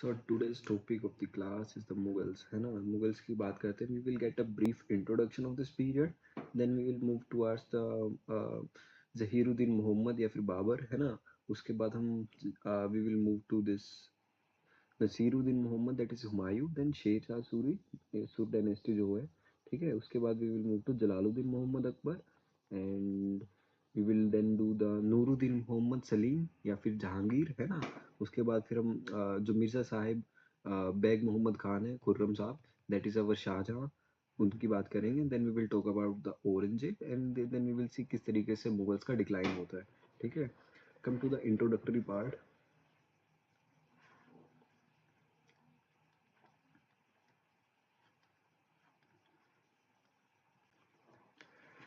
So today's topic of the class is the Mughals, है ना? Mughals की बात करते हैं. We will get a brief introduction of this period. Then we will move towards the Zahiruddin Muhammad या फिर बाबर, है ना? उसके बाद हम we will move to this Nasiruddin Mohammad that is Humayun. Then Sher Shah Suri, सुर डायनेस्टी जो है, ठीक है. उसके बाद we will move to Jalaluddin Mohammad Akbar and we will then do the Nuruddin Mohammad Salim या फिर जहांगीर, है ना. उसके बाद फिर हम जो मिर्ज़ा साहिब बैग मोहम्मद खान है, खुर्रम साहब, दैट इज़ अवर शाहजहां, उनकी बात करेंगे. Then we will talk about the Aurangzeb and then we will see किस तरीके से मुगल्स का डिक्लाइन होता है, ठीक है. Come to the introductory part.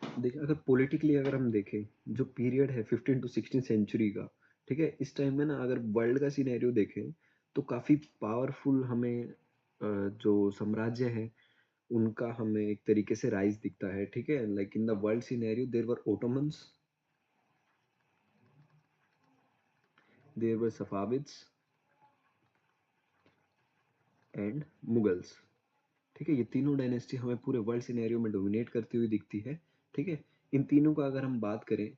देखिए, अगर पॉलिटिकली अगर हम देखें, जो पीरियड है 15 टू 16 सेंचुरी का, ठीक है, इस टाइम में ना अगर वर्ल्ड का सिनेरियो देखें तो काफ़ी पावरफुल हमें जो साम्राज्य है उनका हमें एक तरीके से राइज दिखता है, ठीक है. लाइक इन the world scenario there were Ottomans, there were Safavids and Mughals, ठीक है. ये तीनों डायनेस्टी हमें पूरे वर्ल्ड सिनेरियो में डोमिनेट करती हुई दिखती है, ठीक है. इन तीनों का अगर हम बात करें,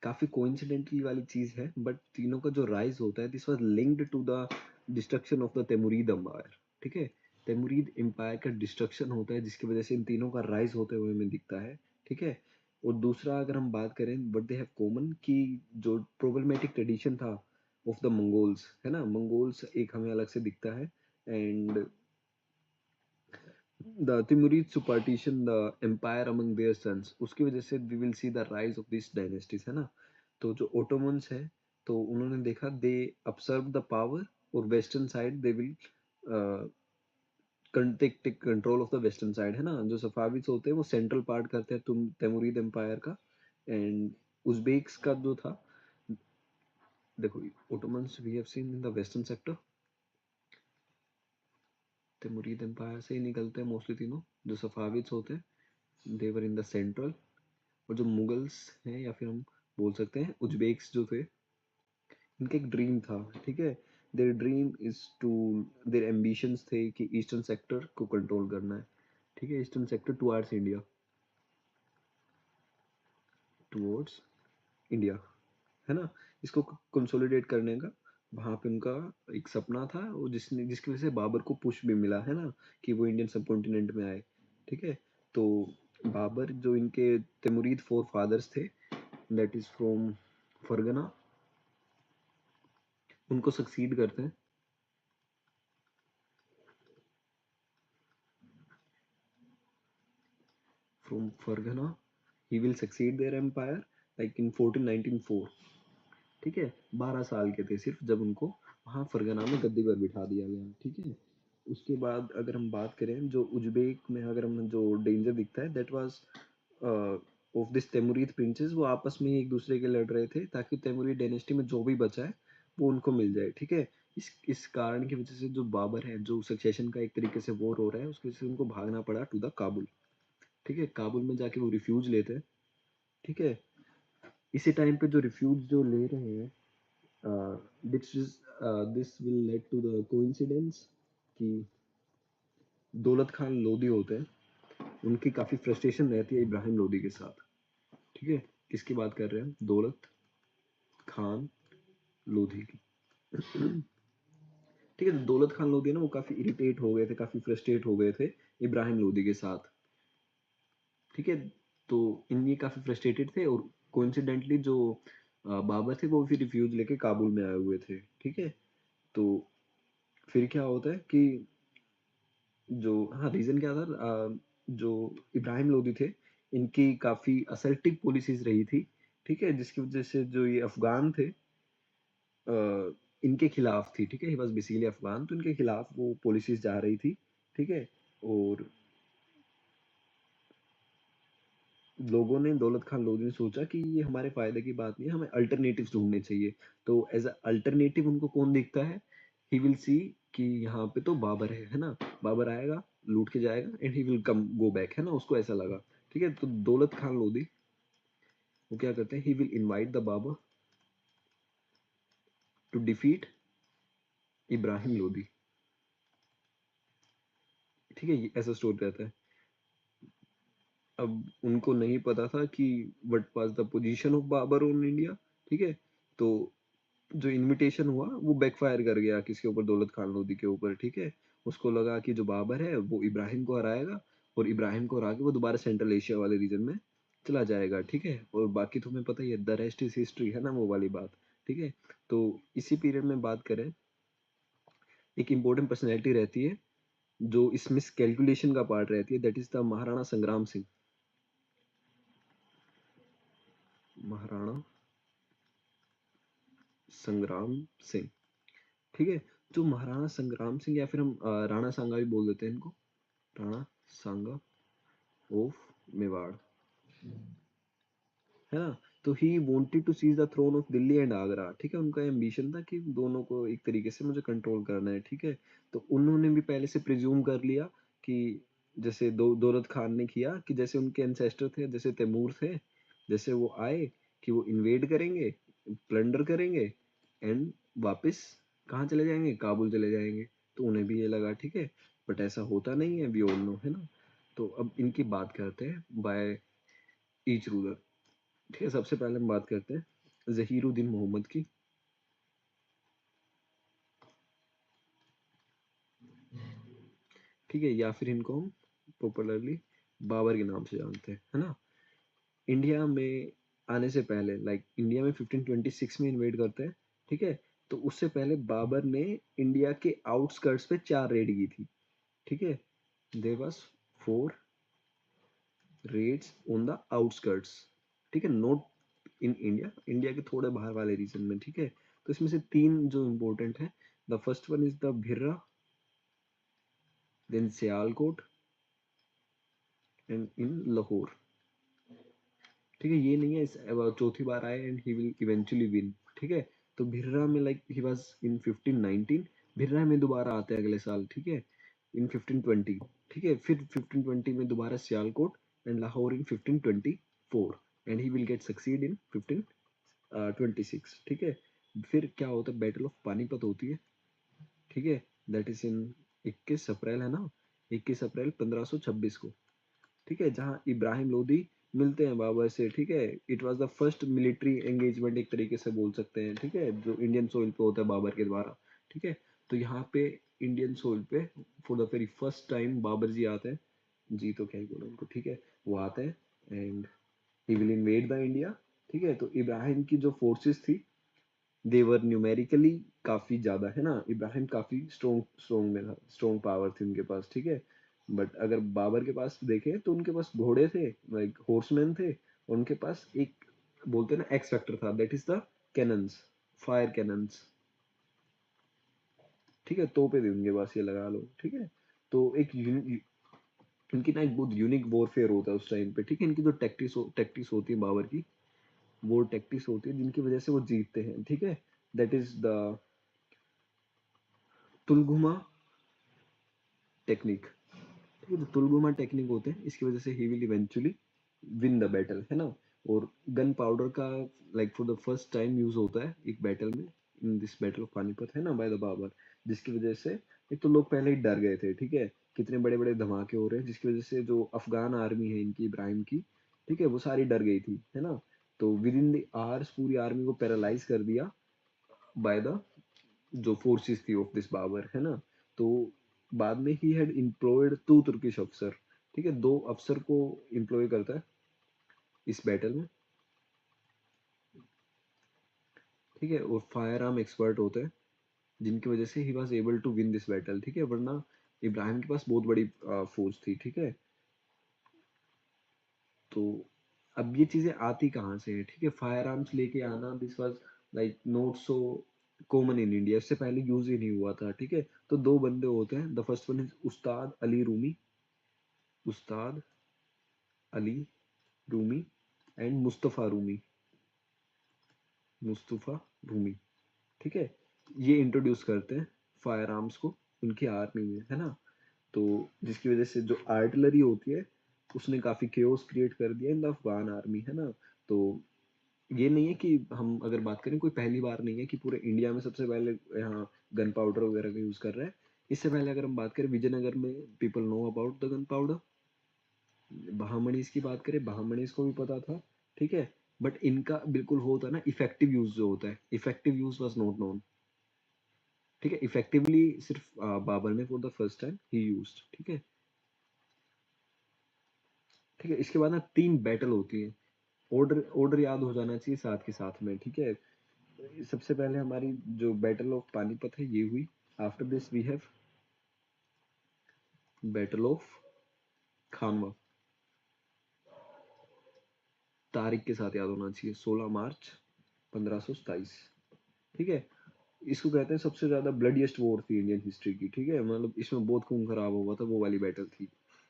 काफ़ी कोइंसिडेंटली वाली चीज़ है, बट तीनों का जो राइज होता है this was linked to the destruction of the Timurid empire, ठीक है. तैमूरीद एम्पायर का डिस्ट्रक्शन होता है जिसकी वजह से इन तीनों का राइज होते हुए हमें दिखता है, ठीक है. और दूसरा अगर हम बात करें व्हाट दे हैव कॉमन, कि जो प्रॉब्लमेटिक ट्रेडिशन था ऑफ द मंगोल्स, है ना, मंगोल्स एक हमें अलग से दिखता है. And the Timurids to partition the empire among their sons, उसकी वजह से we will see the rise of these dynasties, है ना. तो जो ओटोमन्स है, तो उन्होंने देखा दे observe the power, और western side they will take control of the western side, है ना. जो सफाविद्स होते हैं वो सेंट्रल पार्ट करते हैं तुम तैमूरिद एम्पायर का. एंड उज्बेक्स का जो था, देखो, Ottomans we have seen in the western sector, Timurid empire से ही निकलते हैं मोस्टली तीनों. जो सफाविद्स होते हैं देवर इन द सेंट्रल, और जो मुगल्स हैं या फिर हम बोल सकते हैं उज्बेक्स जो थे, इनका एक ड्रीम था, ठीक है. Their dream is to, their ambitions थे कि ईस्टर्न सेक्टर को कंट्रोल करना है, ठीक है. Eastern sector towards India, towards India, है ना. इसको कंसोलिडेट करने का वहाँ पे उनका एक सपना था, और जिसकी वजह से बाबर को पुश भी मिला, है ना, कि वो इंडियन सब कॉन्टिनेंट में आए, ठीक है. तो बाबर जो इनके तैमूरीद फोर फादर्स थे, दैट इज फ्रॉम फरगना, उनको सक्सीड करते हैं. From Fergana he will succeed their empire like in 1494, ठीक है. 12 साल के थे सिर्फ जब उनको वहाँ फरगना में गद्दी पर बिठा दिया गया, ठीक है. उसके बाद अगर हम बात करें, जो उज्बेक में अगर हम जो डेंजर दिखता है that was of this Timurid princes, वो आपस में ही एक दूसरे के लड़ रहे थे ताकि तैमूरी डायनेस्टी में जो भी बचा है वो उनको मिल जाए, ठीक है. इस कारण की वजह से जो बाबर है, जो सक्सेशन का एक तरीके से वॉर हो रहा है, उसकी वजह से उनको भागना पड़ा टू द काबुल, ठीक है. काबुल में जाके वो रिफ्यूज लेते हैं, ठीक है. इसी टाइम पे जो रिफ्यूज जो ले रहे हैं, this is this will lead to the coincidence कि दौलत खान लोधी होते हैं, उनकी काफ़ी फ्रस्ट्रेशन रहती है इब्राहिम लोधी के साथ, ठीक है. किसकी बात कर रहे हैं हम? दौलत खान लोधी की, ठीक है. तो दौलत खान लोधी ना वो काफ़ी इरिटेट हो गए थे, काफ़ी फ्रस्ट्रेट हो गए थे इब्राहिम लोधी के साथ, ठीक है. तो इन ये काफ़ी फ्रस्ट्रेटेड थे, और कोइंसिडेंटली जो बाबर थे वो फिर रिफ्यूज लेके काबुल में आए हुए थे, ठीक है. तो फिर क्या होता है कि जो, हाँ, रीज़न क्या था, जो इब्राहिम लोदी थे, इनकी काफ़ी असर्टिव पॉलिसीज रही थी, ठीक है, जिसकी वजह से जो ये अफगान थे इनके खिलाफ थी, ठीक है. ही वॉज बेसिकली अफगान, तो इनके खिलाफ वो पॉलिसीज जा रही थी, ठीक है. और लोगों ने, दौलत खान लोधी ने सोचा कि ये हमारे फायदे की बात नहीं है, हमें अल्टरनेटिव ढूंढने चाहिए. तो एज अ अल्टरनेटिव उनको कौन दिखता है? ही विल सी कि यहाँ पे तो बाबर है ना, बाबर आएगा, लूट के जाएगा and he will come go back, है ना, उसको ऐसा लगा, ठीक है. तो दौलत खान लोधी वो क्या करते हैं, he will invite the Babur to defeat Ibrahim Lodhi, ठीक है, ये ऐसा स्टोरी रहता है। अब उनको नहीं पता था कि what was the position of Babur on India. ठीक है, तो जो इनविटेशन हुआ वो बैकफायर कर गया किसके ऊपर, दौलत खान लोधी के ऊपर। ठीक है, उसको लगा कि जो बाबर है वो इब्राहिम को हराएगा, और इब्राहिम को हरा के वो दोबारा सेंट्रल एशिया वाले रीजन में चला जाएगा। ठीक है, और बाकी तुम्हें पता ही है, द रेस्ट इज हिस्ट्री, है ना वो वाली बात। ठीक है, तो इसी पीरियड में बात करें, एक इंपॉर्टेंट पर्सनैलिटी रहती है जो इसमें कैलकुलेशन का पार्ट रहती है, दैट इज द महाराणा संग्राम सिंह। महाराणा संग्राम सिंह। ठीक है, जो महाराणा संग्राम सिंह, या फिर हम राणा सांगा भी बोल देते हैं इनको, राणा सांगा ऑफ मेवाड़, है ना। तो he wanted to seize the throne of Delhi and Agra. ठीक है, उनका एम्बिशन था कि दोनों को एक तरीके से मुझे कंट्रोल करना है। ठीक है, तो उन्होंने भी पहले से प्रिज्यूम कर लिया कि जैसे दौलत खान ने किया, कि जैसे उनके एंसेस्टर थे, जैसे तैमूर थे, जैसे वो आए कि वो इन्वेड करेंगे, प्लंडर करेंगे, एंड वापस कहाँ चले जाएंगे, काबुल चले जाएंगे। तो उन्हें भी ये लगा। ठीक है, बट ऐसा होता नहीं है, वी ऑल नो, है ना। तो अब इनकी बात करते हैं बाय ईच रूलर। ठीक है, सबसे पहले हम बात करते हैं जहीरुद्दीन मोहम्मद की। ठीक है, या फिर इनको हम पॉपुलरली बाबर के नाम से जानते हैं, है ना। इंडिया में आने से पहले, लाइक इंडिया में 1526 में इन्वेड करते हैं। ठीक है, तो उससे पहले बाबर ने इंडिया के आउटस्कर्ट्स पे 4 रेड की थी। ठीक है, there was 4 raids on the outskirts. ठीक है, नॉट इन इंडिया, इंडिया के थोड़े बाहर वाले रीजन में। ठीक है, तो इसमें से 3 जो इम्पोर्टेंट है, the first one is the Bhira, then Sialkot, and in Lahore. ठीक है, ये नहीं है चौथी बार आए and he will eventually win. ठीक है, तो भिर्रा में लाइक ही वाज इन 1519, भिर्रा में दोबारा आते हैं अगले साल। ठीक है, इन 1520। ठीक है, फिर 1520 में दोबारा Sialkot and Lahore in 1524, and he will get succeed in 1526। ठीक है, फिर क्या होता है, बैटल ऑफ पानीपत होती है। ठीक है, दैट इज इन 21 अप्रैल, है ना, 21 अप्रैल 1526 को। ठीक है, जहाँ इब्राहिम लोदी मिलते हैं बाबर से। ठीक है, it was the first military engagement एक तरीके से बोल सकते हैं। ठीक है, जो इंडियन सोइल पे होता है बाबर के द्वारा। ठीक है, तो यहाँ पे इंडियन सोइल पे for the very first time Babur ji आते हैं। जी तो क्या ही बोला उनको। ठीक है, वो आते हैं and he will invade the India. ठीक है, तो इब्राहिम की जो फोर्सेस थी, देवर न्यूमेरिकली काफी ज्यादा, है ना। इब्राहिम काफी स्ट्रोंग स्ट्रोंग में था, स्ट्रोंग पावर थी उनके पास। ठीक है, बट अगर बाबर के पास देखें तो उनके पास घोड़े थे, लाइक हॉर्समैन थे, और उनके पास एक बोलते हैं ना एक्स फैक्टर था, that is the cannons, fire cannons. ठीक है, तोपे थे उनके पास, ये लगा लो। ठीक है, तो इनकी ना एक बहुत यूनिक वॉरफेयर होता है उस टाइम पे। ठीक है, इनकी जो टैक्टिक्स होती है बाबर की, वो टैक्टिक्स होती है जिनकी वजह से वो जीतते हैं। ठीक है, दैट इज द तुलगुमा टेक्निक। ठीक है, तो तुलगुमा टेक्निक होते हैं, इसकी वजह से he will eventually win the battle, है ना। और गन पाउडर का like for the first time use होता है एक बैटल में, in this battle of Panipat, है ना, बाय द बाबर। जिसकी वजह से एक तो लोग पहले ही डर गए थे। ठीक है, कितने बड़े बड़े धमाके हो रहे हैं, जिसकी वजह से जो अफगान आर्मी है इनकी, इब्राहिम की, ठीक है, वो सारी डर गई थी, है ना। तो विद इन द आवर्स पूरी आर्मी को पैरालाइज कर दिया बाय द जो फोर्सेस थी ऑफ दिस बाबर, है ना। तो बाद में ही हैड एम्प्लॉयड 2 तुर्किश अफसर। ठीक है, 2 अफसर को एम्प्लॉय करता है इस बैटल में। ठीक है, और फायर आर्म एक्सपर्ट होते हैं, जिनकी वजह से he was able to win this battle. ठीक है, वरना इब्राहिम के पास बहुत बड़ी फोर्स थी। ठीक है, तो अब ये चीजें आती कहाँ से है। ठीक है, फायर आर्म्स लेके आना, this was like not so common in India, इससे पहले यूज ही नहीं हुआ था। ठीक है, तो 2 बंदे होते हैं, the first one is Ustad Ali Rumi, Ustad Ali Rumi, and Mustafa Rumi, Mustafa Rumi. ठीक है, ये इंट्रोड्यूस करते हैं फायर आर्म्स को उनकी आर्मी में, है ना। तो जिसकी वजह से जो आर्टिलरी होती है, उसने काफी केओस क्रिएट कर दिया इन द अफगान आर्मी, है ना। तो ये नहीं है कि हम अगर बात करें, कोई पहली बार नहीं है कि पूरे इंडिया में सबसे पहले यहाँ गन पाउडर वगैरह का यूज कर रहा है। इससे पहले अगर हम बात करें विजयनगर में, people know about the gunpowder. Bahmanis की बात करें, बहामनीज को भी पता था, ठीक है, बट इनका बिल्कुल होता है ना इफेक्टिव यूज जो होता है, effective use was not known, ठीक है। इफेक्टिवली सिर्फ बाबर ने for the first time he used, ठीक है। ठीक है, इसके बाद ना 3 बैटल होती है। ऑर्डर ऑर्डर याद हो जाना चाहिए साथ के साथ में, ठीक है। सबसे पहले हमारी जो बैटल ऑफ पानीपत है ये हुई। After this we have battle of Khanwa, तारीख के साथ याद होना चाहिए, 16 मार्च 1527, ठीक है। इसको कहते हैं सबसे ज्यादा ब्लडिएस्ट वॉर थी इंडियन हिस्ट्री की, ठीक है, मतलब इसमें बहुत खून खराब हुआ था, वो वाली बैटल थी,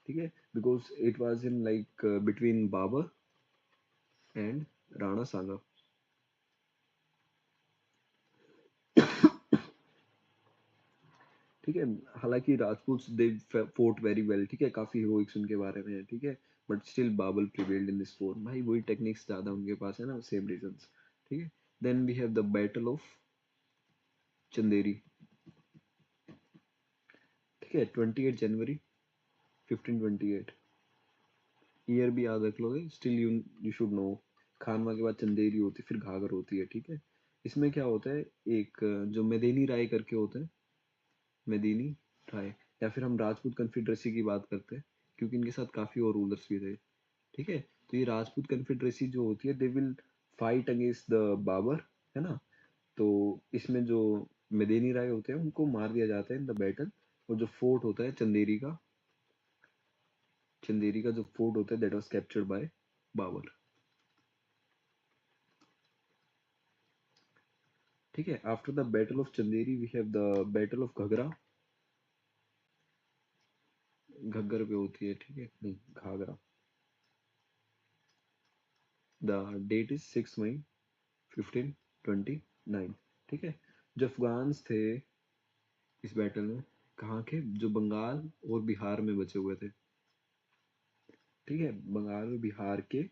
ठीक है। Because it was in like between Babur and Rana Sanga. ठीक है, हालांकि Rajput they fought very well, ठीक है, काफी हीरोइक्स उनके बारे में है, ठीक है, but still Babur prevailed in this war, भाई वही टेक्निक्स ज्यादा उनके पास है ना, सेम रीजंस, ठीक है। Then we have the battle of Chanderi, ठीक है, 28 जनवरी 1528, ईयर भी याद रख लोगे, still you you should know. Khanwa के बाद चंदेरी होती है, फिर घाघर होती है, ठीक है। इसमें क्या होता है, एक जो मेदिनी राय करके होते हैं, मेदिनी राय, या फिर हम राजपूत कन्फेडरेसी की बात करते हैं, क्योंकि इनके साथ काफी और रूलर्स भी थे, ठीक है। तो ये राजपूत कन्फेडरेसी जो होती है, they will fight against the Babur, है ना। तो इसमें जो मेदिनी राय होते हैं उनको मार दिया जाता है इन द बैटल। और जो फोर्ट होता है चंदेरी का, चंदेरी का जो फोर्ट होता है that was captured by Babur, ठीक है। After the battle of Chanderi we have the battle of Ghaghra, Ghaggar पे होती है, ठीक है, नहीं Ghaghra. The date is 6 May 1529, ठीक है। जो अफगान्स थे इस बैटल में, कहाँ के, जो बंगाल और बिहार में बचे हुए थे, ठीक है, बंगाल और बिहार के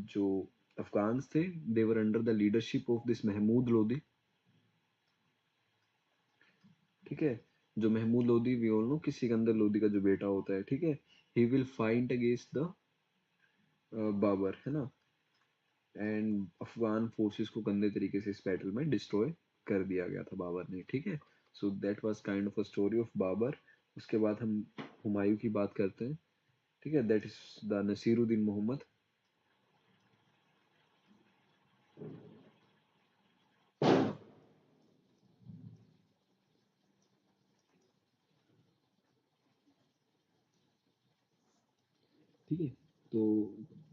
जो अफगान्स थे, they were under the leadership of this Mahmud Lodi, ठीक है। जो Mahmud Lodi we all know कि सिकंदर लोदी का जो बेटा होता है, ठीक है। He will fight against the Babur, है ना। एंड अफगान फोर्सेस को गंदे तरीके से इस बैटल में डिस्ट्रॉय कर दिया गया था बाबर ने, ठीक है। So that was kind of a story of Babur. उसके बाद हम हुमायूं की बात करते हैं, ठीक है, that is the Nasiruddin Mohammad. ठीक है, तो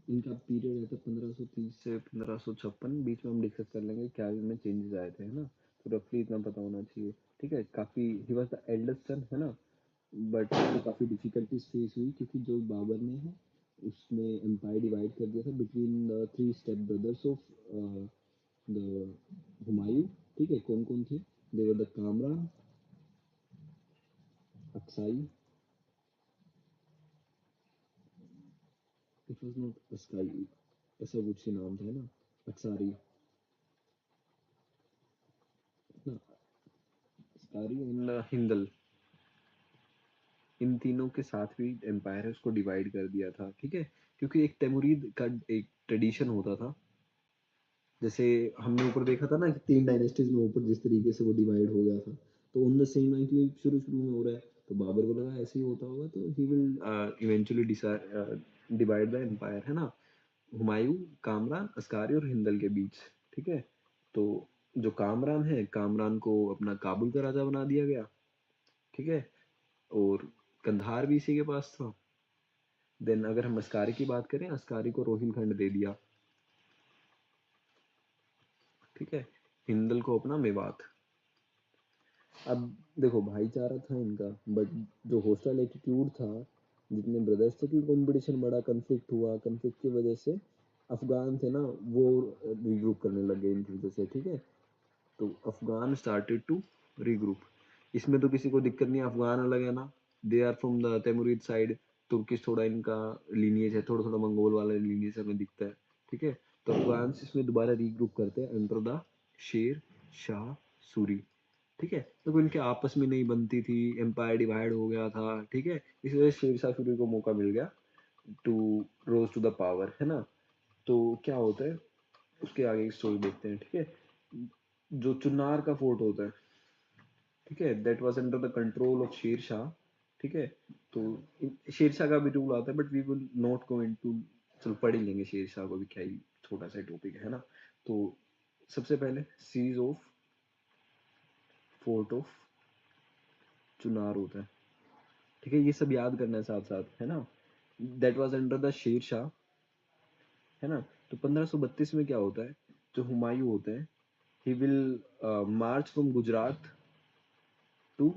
इनका पीरियड रहता है 1530 से 1556, बीच में हम डिस्कस कर लेंगे क्या इनमें चेंजेस आए थे, है ना। तो रफली इतना पता होना चाहिए, ठीक है। काफी he was the eldest son, है ना, बट उसको काफी डिफिकल्टीज फेस हुई, क्योंकि जो बाबर ने है उसने एम्पायर डिवाइड कर दिया था between the 3 step brothers of the Humayun, ठीक है। कौन कौन थे, they were the Kamran, Aksai, it was not Askai, ऐसा कुछ ही नाम था, है ना, अक्सारी, ना, अक्सारी एंड हिंदल। इन तीनों के साथ भी एम्पायर है उसको डिवाइड कर दिया था, ठीक है। क्योंकि एक तैमुरीद का एक ट्रेडिशन होता था, जैसे हमने ऊपर देखा था ना कि 3 डायनेस्टीज में ऊपर जिस तरीके से वो डिवाइड हो गया था, तो उन द सेम लाइन क्योंकि शुरू शुरू में हो रहा है, तो बाबर को लगा ऐसे ही होता होगा, तो he will eventually divide the empire, है ना। हुमायूं, कामरान, अस्कारी और हिंदल के बीच, ठीक है। तो जो कामरान है, कामरान को अपना काबुल का राजा बना दिया गया, ठीक है, और कंधार भी इसी के पास था। देन अगर हम अस्कारी की बात करें, अस्कारी को रोहिलखंड दे दिया, ठीक है। हिंदल को अपना मेवात। अब देखो भाईचारा था इनका, बट जो हॉस्टाइल एटीट्यूड था, जितने ब्रदर्स थे कि कंपटीशन बड़ा, कंफ्लिक्ट हुआ, कंफ्लिक्ट की वजह से अफगान थे ना, वो रीग्रुप करने लग गए इनकी वजह से, ठीक है। तो अफगान स्टार्टेड टू रीग्रुप। इसमें तो किसी को दिक्कत नहीं, अफगान अलग है ना, they are from the Timurid side, Turkish थोड़ा इनका लीनिएज है, थोड़ा थोड़ा मंगोल वाला लीनिएज हमें दिखता है, ठीक है। तो अफगान इसमें दोबारा रीग्रुप करते हैं अंडर द शेर शाह सूरी, ठीक है, तो इनके आपस में नहीं बनती थी, एम्पायर डिवाइड हो गया था, ठीक है, इस वजह से शेरशाह सूरी को मौका मिल गया to rose to the power, है ना। तो क्या होता है, उसके आगे की स्टोरी देखते हैं, ठीक है। जो चुनार का फोर्ट होता है, ठीक है, that was under the control of Sher Shah, ठीक है। तो शेर शाह का भी रूल आता है, but we will not go into, चलो पढ़ ही लेंगे शेर शाह को भी, क्या ही छोटा सा टॉपिक है ना। तो सबसे पहले series of fort of Chunar होता है, ठीक है, ये सब याद करना है साथ साथ, है ना। That was under the Sher Shah, है ना। तो 1532 में क्या होता है, जो हुमायूं होते हैं, he will march from Gujarat to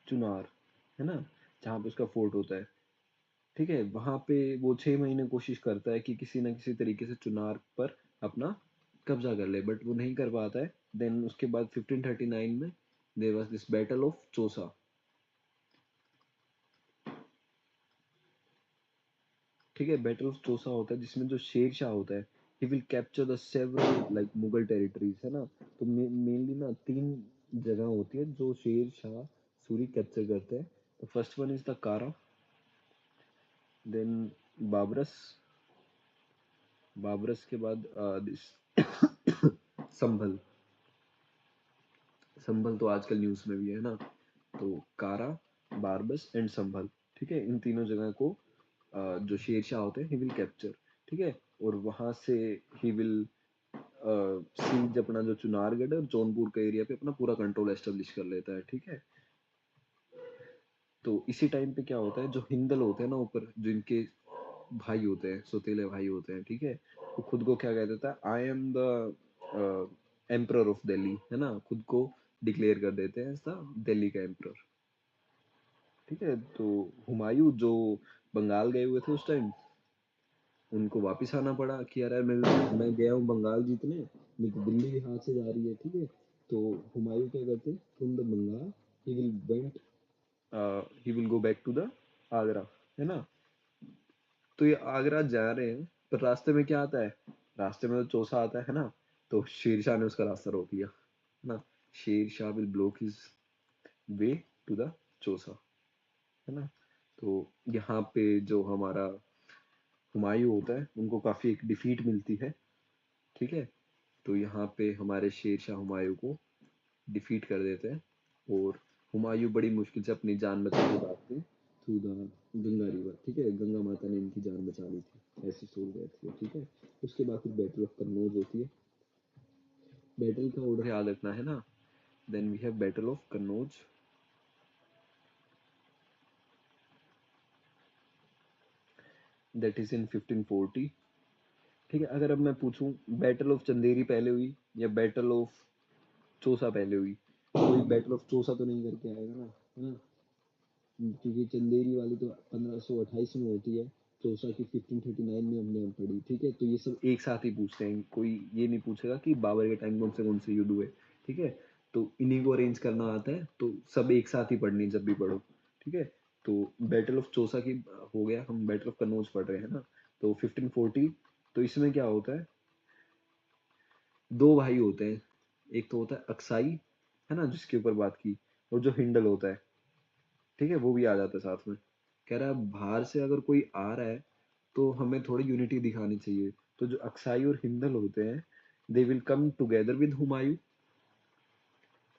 Chunar, है ना, जहाँ पे उसका फोर्ट होता है, ठीक है। वहां पे वो 6 महीने कोशिश करता है कि किसी ना किसी तरीके से चुनार पर अपना कब्जा कर ले, बट वो नहीं कर पाता है। देन उसके बाद 1539 में there was this battle of Chausa, ठीक है। बैटल ऑफ चौसा होता है जिसमें जो शेर शाह होता है, he will capture the several like Mughal territories, है ना। तो मेनली ना 3 जगह होती है जो शेर शाह सूरी कैप्चर करते हैं। तो फर्स्ट वन इज द कारा, देन बाबरस, बाबरस के बाद दिस संभल, संभल तो आजकल न्यूज में भी है ना। तो कारा, बारबस एंड संभल, ठीक है, इन तीनों जगह को जो शेर शाह होते हैं ही विल कैप्चर, ठीक है। और वहां से ही विल सीज अपना जो चुनारगढ़ और जौनपुर का एरिया पे अपना पूरा कंट्रोल एस्टेब्लिश कर लेता है, ठीक है। तो इसी टाइम पे क्या होता है, जो हिंदल होते हैं ना ऊपर, जो इनके भाई होते हैं, सौतेले भाई होते हैं, ठीक है, वो खुद को क्या कह देता है, I am the emperor of Delhi, है ना, खुद को डिक्लेयर कर देते हैं ऐसा दिल्ली का एम्परर, ठीक है। तो हुमायूं जो बंगाल गए हुए थे उस टाइम, उनको वापस आना पड़ा कि यार यार मैं गया हूँ बंगाल जीतने, मेरी तो दिल्ली भी हाथ से जा रही है, ठीक है। तो हुमायूं क्या करते, from the Bengal he will went, he will go back to the Agra, है ना। तो ये आगरा जा रहे हैं, पर रास्ते में क्या आता है, रास्ते में तो चौसा आता है ना। तो शेरशाह ने उसका रास्ता रोक लिया, है ना। Sher Shah will block his way to the Chausa, है ना। तो यहाँ पे जो हमारा हुमायूं होता है उनको काफी एक डिफीट मिलती है, ठीक है। तो यहाँ पे हमारे शेर शाह हुमायूं को डिफीट कर देते हैं, और हुमायूं बड़ी मुश्किल से अपनी जान बचा के भागते हैं थ्रू द गंगा रिवर, ठीक है, गंगा माता ने इनकी जान बचा ली थी, ऐसी स्टोरी रहती है, ठीक है। उसके बाद फिर बैटल ऑफ कन्नौज होती है, बैटल का ऑर्डर याद रखना है ना। Then we have battle of Kannauj, that is in 1540, ठीक है। अगर अब मैं पूछूं बैटल ऑफ चंदेरी पहले हुई या बैटल ऑफ चौसा पहले हुई, कोई बैटल ऑफ चौसा तो नहीं करके आएगा ना, है ना, क्योंकि चंदेरी वाली तो 1528 में होती है, चौसा की 1539 में हमने पढ़ी, ठीक है। तो ये सब एक साथ ही पूछते हैं, कोई ये नहीं पूछेगा कि बाबर के टाइम कौन से युद्ध हुए, ठीक है। तो इन्हीं को अरेंज करना आता है, तो सब एक साथ ही पढ़नी जब भी पढ़ो, ठीक है। तो बैटल ऑफ चौसा की हो गया, हम बैटल ऑफ कन्नौज पढ़ रहे हैं ना। तो 1540, तो इसमें क्या होता है, 2 भाई होते हैं, एक तो होता है अक्साई, है ना, जिसके ऊपर बात की, और जो हिंडल होता है, ठीक है, वो भी आ जाता है साथ में। कह रहा है बाहर से अगर कोई आ रहा है तो हमें थोड़ी यूनिटी दिखानी चाहिए। तो जो अक्साई और हिंदल होते हैं, they will come together with Humayun,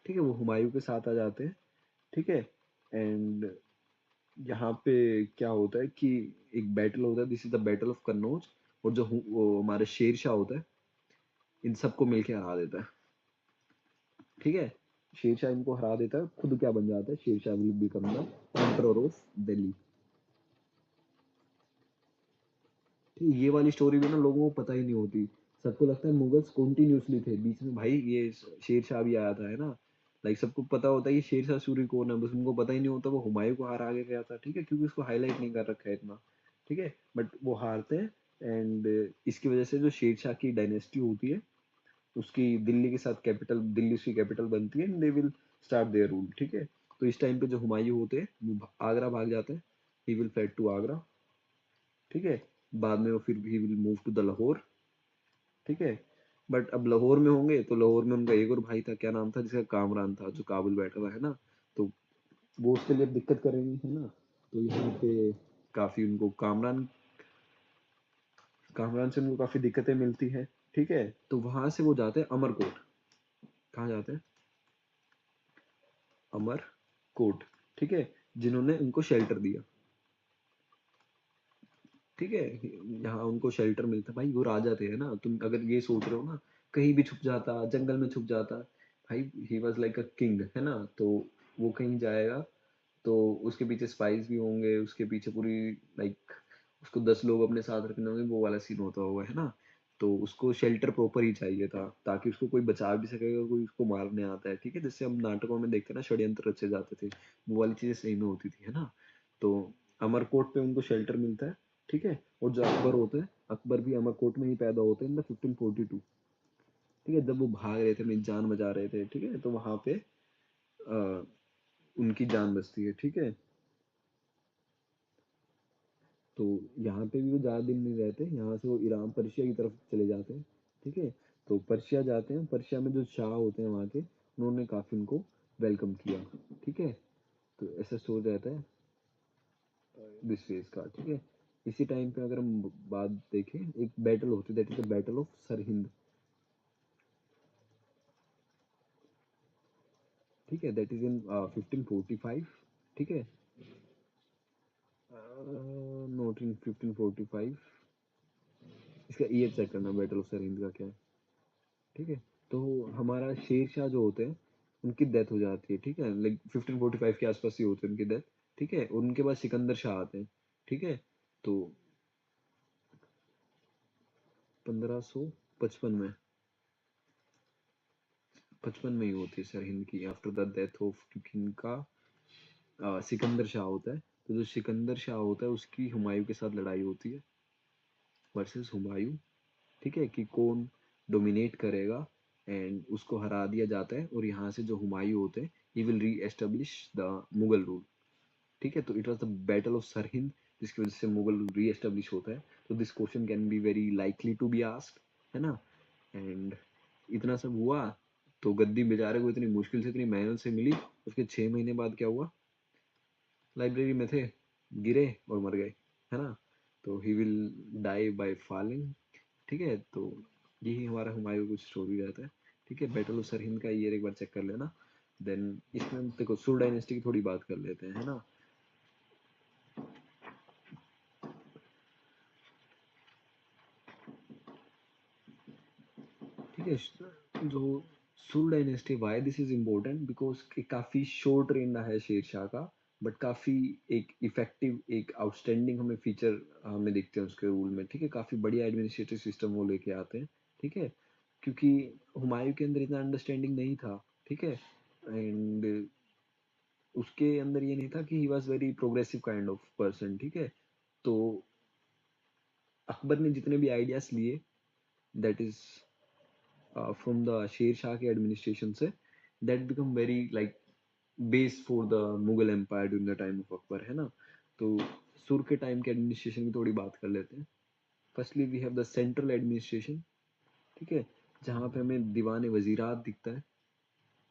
ठीक है, वो हुमायूं के साथ आ जाते हैं, ठीक है। एंड यहाँ पे क्या होता है कि एक बैटल होता है, this is the battle of Kannauj, और जो वो हमारे शेर शाह होता है, इन सबको मिलके हरा देता है, ठीक है। शेर शाह इनको हरा देता है, खुद क्या बन जाता है, शेर Shah will become the emperor of Delhi, ठीक है। ये वाली स्टोरी भी ना लोगों को पता ही नहीं होती, सबको लगता है मुगल्स कॉन्टिन्यूसली थे, बीच में भाई ये शेर शाह भी आया था, है ना। लाइक सबको पता होता है ये शेर शाह सूरी कौन है, बस उनको पता ही नहीं होता वो हुमायूं को हरा के गया था, ठीक है, क्योंकि उसको हाईलाइट नहीं कर रखा है इतना, ठीक है। बट वो हारते हैं, एंड इसकी वजह से जो शेर शाह की डायनेस्टी होती है, उसकी दिल्ली के साथ कैपिटल, दिल्ली उसकी कैपिटल बनती है, and they will start their rule, ठीक है। तो इस टाइम पे जो हुमायूं होते हैं वो आगरा भाग जाते हैं, he will flight to Agra, ठीक है। बाद में वो फिर he will move to the Lahore, ठीक है। बट अब लाहौर में होंगे तो लाहौर में उनका एक और भाई था, क्या नाम था, जिसका कामरान था, जो काबुल बैठा हुआ है ना। तो वो उसके लिए अब दिक्कत करेंगे, है ना। तो यहाँ पे काफी उनको कामरान कामरान से उनको काफी दिक्कतें मिलती है। ठीक है, तो वहां से वो जाते हैं अमरकोट। कहाँ जाते हैं? अमरकोट। ठीक है, जिन्होंने उनको शेल्टर दिया। ठीक है, यहाँ उनको शेल्टर मिलता। भाई वो राजा थे, है ना। तुम अगर ये सोच रहे हो ना, कहीं भी छुप जाता, जंगल में छुप जाता। भाई he was like a king, है ना। तो वो कहीं जाएगा तो उसके पीछे स्पाइस भी होंगे, उसके पीछे पूरी लाइक उसको 10 लोग अपने साथ रखने होंगे, वो वाला सीन होता होगा, है ना। तो उसको शेल्टर प्रॉपर ही चाहिए था, ताकि उसको कोई बचा भी सकेगा, कोई उसको मारने आता है। ठीक है, जैसे हम नाटकों में देखते हैं ना, षड्यंत्र रचे जाते थे, वो वाली चीजें सही में होती थी, है ना। तो अमरकोट पे उनको शेल्टर मिलता है। ठीक है, और जो अकबर होते हैं, अकबर भी अमरकोट में ही पैदा होते हैं इन द 1542। ठीक है, जब वो भाग रहे थे, अपनी जान बचा रहे थे, ठीक है, तो वहां पे अ, उनकी जान बचती है। ठीक है, तो यहाँ पे भी वो ज़्यादा दिन नहीं रहते, यहाँ से वो ईरान पर्शिया की तरफ चले जाते हैं। ठीक है, तो पर्शिया जाते हैं। पर्शिया में जो शाह होते हैं वहाँ के, उन्होंने काफ़ी उनको वेलकम किया। ठीक है, तो ऐसा स्टोरी रहता है दिस फेज का। ठीक है, इसी टाइम पे अगर हम बात देखें, एक बैटल होती है, that is the battle of Sirhind. ठीक है, दैट इज इन 1545। ठीक है, नोट इन 1545। इसका ईयर चेक करना, बैटल ऑफ सरहिंद का क्या है। ठीक है, तो हमारा शेर शाह जो होते हैं, उनकी डेथ हो जाती है। ठीक है, लाइक 1545 के आसपास ही होती है उनकी डेथ। ठीक है, और उनके बाद सिकंदर शाह आते हैं। ठीक है, तो 1555 में 55 में ही होती है सरहिंद की, आफ्टर द डेथ ऑफ, क्योंकि इनका सिकंदर शाह होता है। तो जो सिकंदर शाह होता है, उसकी हुमायूं के साथ लड़ाई होती है, वर्सेस हुमायूं। ठीक है, कि कौन डोमिनेट करेगा, एंड उसको हरा दिया जाता है, और यहाँ से जो हुमायूं होते हैं, ही विल री एस्टेब्लिश द मुगल रूल। ठीक है, तो it was the battle of Sirhind, जिसकी वजह से मुगल रूल री एस्टेब्लिश होता है। तो this question can be very likely to be asked, है ना। एंड इतना सब हुआ, तो गद्दी बेचारे को इतनी मुश्किल से, इतनी मेहनत से मिली। उसके 6 महीने बाद क्या हुआ, लाइब्रेरी में थे, गिरे और मर गए, है ना। तो he will die by falling. ठीक है, तो यही हमारा हुमायूं कुछ स्टोरी रहता है। ठीक है, बैटल ऑफ सरहिंद का ईयर एक बार चेक कर लेना। देन इसमें हम देखो सुर डायनेस्टी की थोड़ी बात कर लेते हैं, है ना। ठीक है, जो सुर dynasty, why this is important, because काफी शॉर्ट रेन रहा है शेरशाह का, बट काफी एक इफेक्टिव, एक आउटस्टैंडिंग हमें फीचर हमें दिखते हैं उसके रूल में। ठीक है, काफी बढ़िया एडमिनिस्ट्रेटिव सिस्टम वो लेके आते हैं। ठीक है, क्योंकि हुमायूं के अंदर इतना अंडरस्टैंडिंग नहीं था। ठीक है, एंड उसके अंदर ये नहीं था कि he was very progressive kind of person. ठीक है, तो अकबर ने जितने भी आइडियाज लिए, that is from the Sher Shah के एडमिनिस्ट्रेशन से, that become very like base for the Mughal empire during the time of Akbar, है ना। तो सुर के टाइम के एडमिनिस्ट्रेशन की थोड़ी बात कर लेते हैं। Firstly we have the central administration. ठीक है, जहाँ पे हमें दीवान वजीरात दिखता है।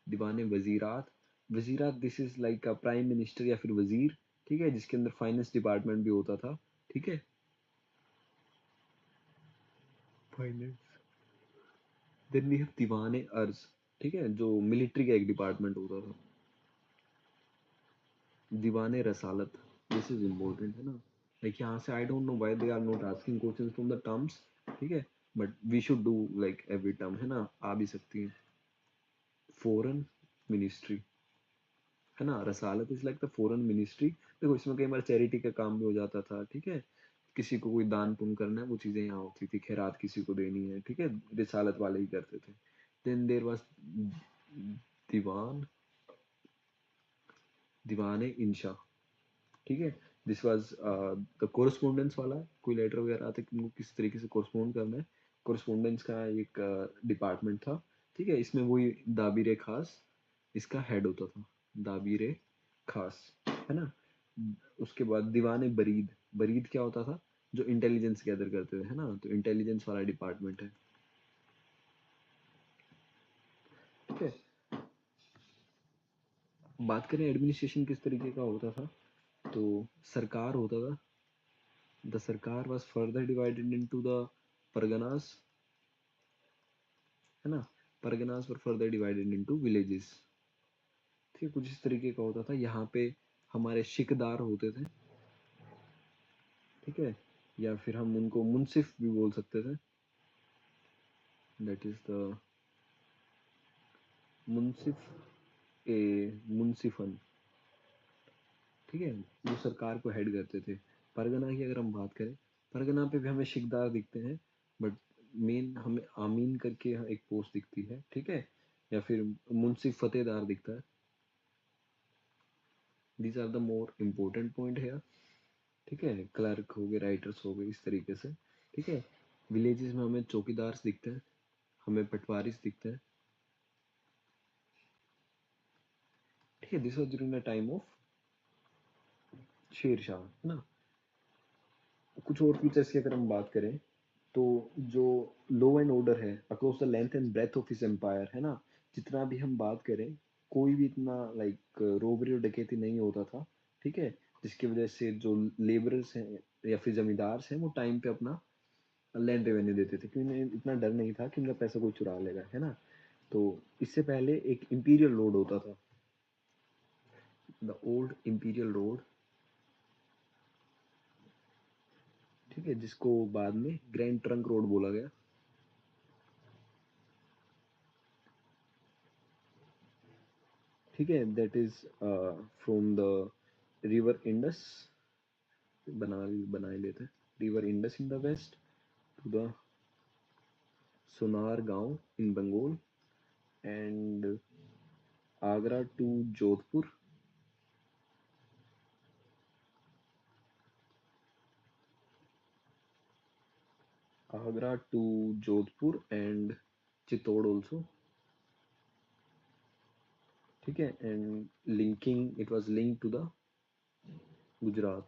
दीवान वजीरात, वजीरात this is like a prime minister या फिर वजीर। ठीक है, जिसके अंदर फाइनेंस डिपार्टमेंट भी होता था। ठीक है, फाइनेंस। देन वी हैव दीवान अर्ज। ठीक है, जो मिलिट्री का एक डिपार्टमेंट होता था। दीवान रसालत, दिस इज इम्पोर्टेंट, है ना। लाइक यहाँ से I don't know why they are not asking questions from the terms. ठीक है, but we should do like every term, है ना, आ भी सकती है। फॉरेन मिनिस्ट्री, है ना। रसालत is like the foreign ministry. देखो इसमें कई बार चैरिटी का काम भी हो जाता था। ठीक है, किसी को कोई दान पुण्य करना है, वो चीजें यहाँ होती थी, खैरात किसी को देनी है। ठीक है, रिसालत वाले ही करते थे। देन देर वाज दीवान दीवान इंशा। ठीक है, दिस वाज द कोरस्पोंडेंस वाला, कोई लेटर वगैरह आते कि उनको किस तरीके से कोरस्पोंड करना है, कोरस्पोंडेंस का एक डिपार्टमेंट था। ठीक है, इसमें वही दाबिर खास इसका हेड होता था, दाबिर खास, है ना। उसके बाद दीवान बरीद, बरीद क्या होता था, जो इंटेलिजेंस गैदर करते थे, है ना। तो इंटेलिजेंस वाला डिपार्टमेंट है। ठीक है, बात करें एडमिनिस्ट्रेशन किस तरीके का होता था, तो सरकार होता था, द सरकार was further divided into the Parganas, है ना, परगनास वर फर्दर डिवाइडेड इनटू विलेजेस। ठीक है, कुछ इस तरीके का होता था। यहाँ पे हमारे शिकदार होते थे, ठीक है, या फिर हम उनको मुंसिफ भी बोल सकते थे, दैट इज द मुंसिफ, ए मुंसिफन, ठीक है, वो सरकार को हेड करते थे। परगना की अगर हम बात करें, परगना पे भी हमें शिकदार दिखते हैं, बट मेन हमें आमीन करके यहाँ एक पोस्ट दिखती है, ठीक है, या फिर मुंसिफ फतेहदार दिखता है। These are the more important point है, ठीक है, क्लर्क हो गए, राइटर्स हो गए, इस तरीके से, ठीक है। विलेजेस में हमें चौकीदार दिखते हैं, हमें पटवारिस दिखते हैं, ठीक है। This was during the time of Sher Shah, है ना। कुछ और फीचर्स की अगर हम बात करें, तो जो लॉ एंड ऑर्डर है across the length and breath of his empire, है ना, जितना भी हम बात करें, कोई भी इतना लाइक रोबरी और डकैती नहीं होता था, ठीक है, जिसकी वजह से जो लेबरर्स हैं या फिर जमींदार हैं वो टाइम पे अपना लैंड रेवेन्यू देते थे, क्योंकि उन्हें इतना डर नहीं था कि उनका पैसा कोई चुरा लेगा, है ना। तो इससे पहले एक इंपीरियल रोड होता था, द ओल्ड इंपीरियल रोड, ठीक है, जिसको बाद में ग्रैंड ट्रंक रोड बोला गया, ठीक है, that is from the river Indus, बना बनाए लेते, river Indus in the west to the Sonargaon in Bengal and Agra to Jodhpur, Agra to Jodhpur and Chittor also, ठीक है, and linking it was link to the Gujarat,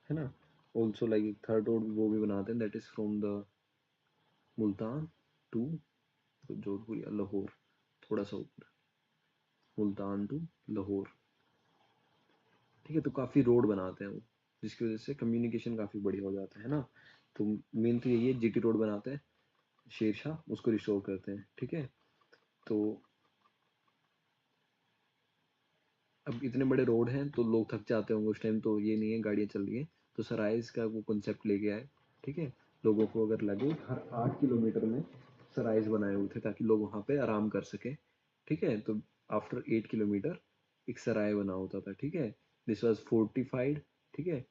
है ना। ऑल्सो लाइक एक थर्ड रोड वो भी बनाते हैं, that is from the Multan to Jodhpur या लाहौर, थोड़ा सा ऊपर, मुल्तान टू लाहौर, ठीक है। तो काफ़ी रोड बनाते हैं वो, जिसकी वजह से कम्युनिकेशन काफ़ी बढ़िया हो जाता है ना। तो मेन तो यही है, जीटी रोड बनाते हैं शेर शाह, उसको रिस्टोर करते हैं, ठीक है। तो अब इतने बड़े रोड हैं तो लोग थक जाते होंगे उस टाइम, तो ये नहीं है गाड़ियाँ चल रही हैं, तो सराइज का वो कॉन्सेप्ट लेके आए, ठीक है। लोगों को अगर लगे हर 8 किलोमीटर में सराइज बनाए हुए थे ताकि लोग वहाँ पे आराम कर सके, ठीक है। तो आफ्टर 8 किलोमीटर एक सराय बना होता था, ठीक है। दिस वॉज फोर्टिफाइड, ठीक है,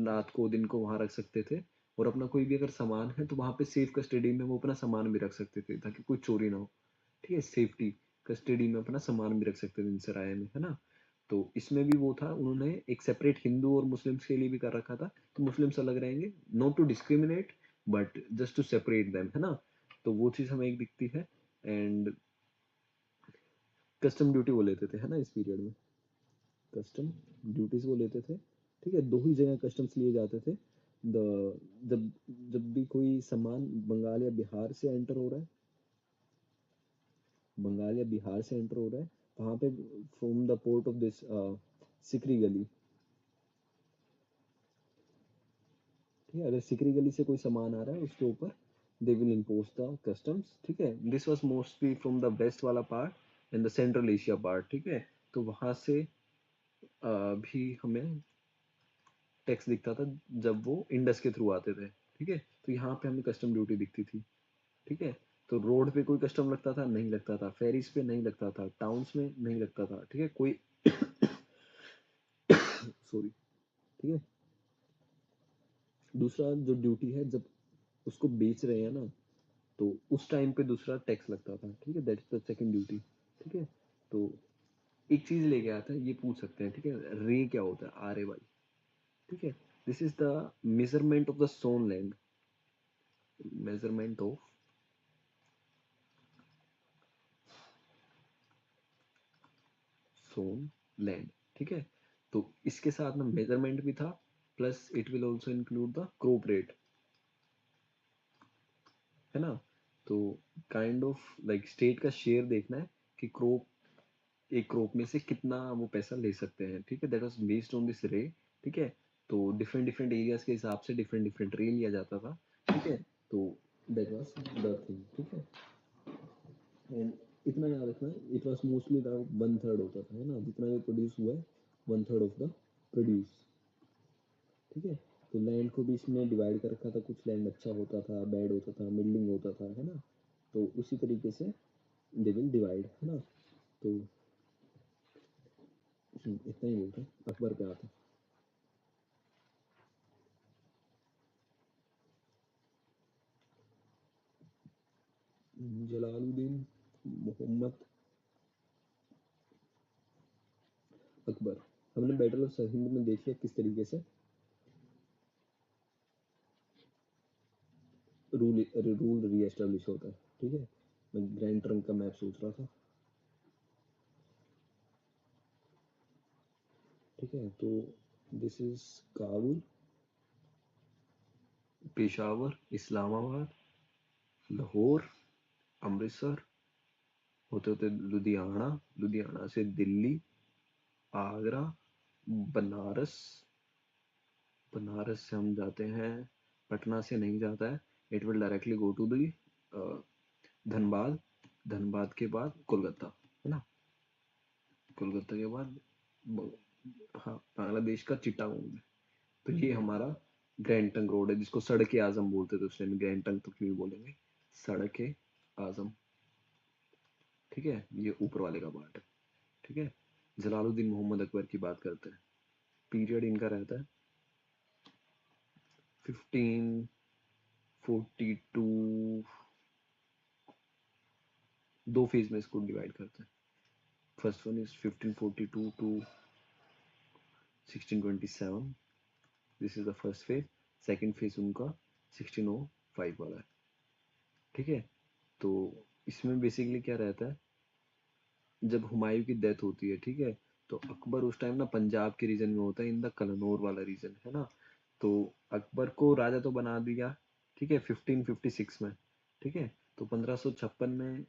रात को दिन को वहाँ रख सकते थे, और अपना कोई भी अगर सामान है तो वहाँ पे सेफ कस्टडी में वो अपना सामान भी रख सकते थे ताकि कोई चोरी ना हो, ठीक है। सेफ्टी कस्टडी में अपना सामान भी रख सकते थे इन सराय में, है ना। तो इसमें भी वो था, उन्होंने एक सेपरेट हिंदू और मुस्लिम्स के लिए भी कर रखा था, तो मुस्लिम्स अलग रहेंगे, not to discriminate but just to separate them, है ना। तो वो चीज़ हमें एक दिखती है। एंड कस्टम ड्यूटी वो लेते थे, है ना, इस पीरियड में कस्टम ड्यूटीज वो लेते थे, ठीक है। दो ही जगह कस्टम्स लिए जाते थे, द जब जब भी कोई सामान बंगाल या बिहार से एंटर हो रहा है, बंगाल या बिहार से एंटर हो रहा है, वहाँ पे from the port of this Sikri गली, ठीक है, अगर सिकरी गली से कोई सामान आ रहा है उसके ऊपर they will impose the customs, ठीक है। This was mostly from the west वाला part and the central Asia part, ठीक है। तो वहाँ से भी हमें टैक्स दिखता था जब वो इंडस के थ्रू आते थे, ठीक है। तो यहाँ पे हमें कस्टम ड्यूटी दिखती थी, ठीक है। तो रोड पे कोई कस्टम लगता था नहीं लगता था, फेरीज पे नहीं लगता था, टाउन्स में नहीं लगता था, ठीक है, कोई सॉरी, ठीक है। दूसरा जो ड्यूटी है, जब उसको बेच रहे हैं ना, तो उस टाइम पे दूसरा टैक्स लगता था, ठीक है, that is the second duty, ठीक है। तो एक चीज लेके आता है, ये पूछ सकते हैं, ठीक है, रे क्या होता है, आर ए वाई, ठीक है। This is the measurement of the sown land, measurement of sown land, ठीक है। तो इसके साथ में मेजरमेंट भी था, plus it will also include the crop rate, है ना। तो काइंड ऑफ लाइक स्टेट का शेयर देखना है कि एक क्रॉप में से कितना वो पैसा ले सकते हैं, ठीक है। That was based on this रे, ठीक है। तो डिफरेंट डिफरेंट एरियाज के हिसाब से डिफरेंट डिफरेंट रे लिया जाता था, ठीक है। तो दैट वाज द थिंग, ठीक है। एंड इतना याद रखना, it was mostly around one third होता था, है ना, जितना भी प्रोड्यूस हुआ है one third of the produce, ठीक है। तो लैंड को भी इसमें डिवाइड कर रखा था, कुछ लैंड अच्छा होता था, बैड होता था, मिडलिंग होता था, है ना। तो उसी तरीके से दे विल डिवाइड, है ना। तो इतना ही बोलते हैं, अकबर पे आते हैं। जलालुद्दीन मोहम्मद अकबर। हमने बैटल ऑफ सरहिंद में देख लिया किस तरीके से रूल रीएस्टेब्लिश होता है, ठीक है। मैं ग्रैंड ट्रंक का मैप सोच रहा था, ठीक है। तो दिस इज काबुल, पेशावर, इस्लामाबाद, लाहौर, अमृतसर, होते होते लुधियाना, लुधियाना से दिल्ली, आगरा, बनारस, बनारस से हम जाते हैं, पटना से नहीं जाता है, it will directly go to the Dhanbad, Dhanbad के बाद कोलकाता, है ना। कोलकाता के बाद हाँ बांग्लादेश का चिट्टागोंग में। तो ये हमारा ग्रैंड ट्रंक रोड है, जिसको सड़क आजम बोलते थे उस टाइम, ग्रैंड ट्रंक तो क्यों ही बोलेंगे, सड़क आजम, ठीक है। ये ऊपर वाले का पार्ट है, ठीक है। जलालुद्दीन मोहम्मद अकबर की बात करते हैं। पीरियड इनका रहता है 1542, दो फेज में इसको डिवाइड करते हैं। First one is 1542 to 1627, this is the first phase. Second phase उनका 1605 वाला है, ठीक है। तो इसमें बेसिकली क्या रहता है, जब हुमायूं की डेथ होती है, ठीक है, तो अकबर उस टाइम ना पंजाब के रीजन में होता है, इन द कलनौर वाला रीजन, है ना। तो अकबर को राजा तो बना दिया, ठीक है, 1556 में, ठीक है। तो 1556 में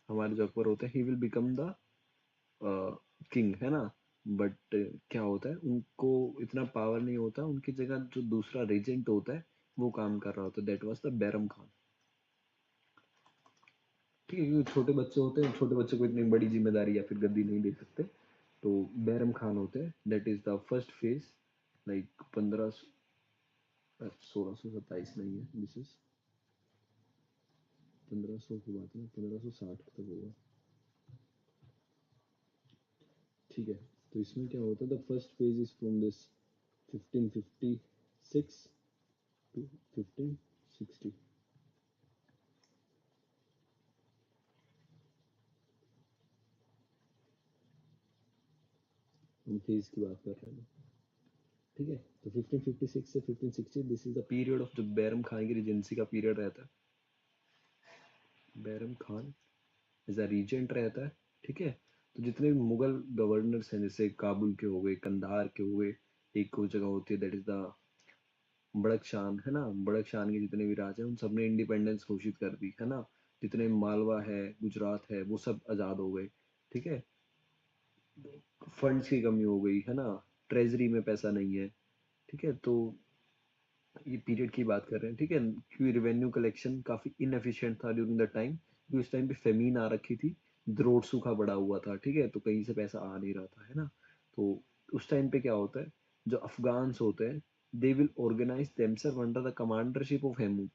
हमारे जो अकबर होते हैं, he will become the king, है ना। बट क्या होता है, उनको इतना पावर नहीं होता, उनकी जगह जो दूसरा रेजेंट होता है वो काम कर रहा होता है, that was the Bairam Khan, ठीक है। क्योंकि छोटे बच्चे होते हैं, छोटे बच्चे को इतनी बड़ी जिम्मेदारी या फिर गद्दी नहीं दे सकते, तो बैरम खान होते हैं, that is the first phase. Like 1627 नहीं है, दिस इज 1500 की बात है, 1560 तक होगा, ठीक है। तो इसमें क्या होता है, the first phase is from this 1556 to 1560, हम फेज की बात कर रहे हैं, ठीक है। तो 1556 से 1560 this is the period of जो बैरम खान की रिजेंसी का पीरियड रहता है। Bairam Khan as a regent रहता है, ठीक है। तो जितने भी मुगल गवर्नर्स हैं, जैसे काबुल के हो गए, कंधार के हो गए, एक को जगह होती है दैट इज द बड़कशान, है ना। बड़कशान के जितने भी राजा हैं उन सब ने इंडिपेंडेंस घोषित कर दी, है ना। जितने मालवा है, गुजरात है, वो सब आजाद हो गए, ठीक है। फंड्स की कमी हो गई, है ना, ट्रेजरी में पैसा नहीं है, ठीक है। तो ये पीरियड की बात कर रहे हैं, ठीक है। क्योंकि रेवेन्यू कलेक्शन काफी इनएफिशिएंट था ड्यूरिंग द टाइम, क्योंकि उस टाइम पे फेमीन आ रखी थी, द्रोड़ सूखा पड़ा हुआ था, ठीक है। तो कहीं से पैसा आ नहीं रहा था, है ना। तो उस टाइम पे क्या होता है, जो अफगान्स होते हैं, they will organise themselves under the commandership of Hemu,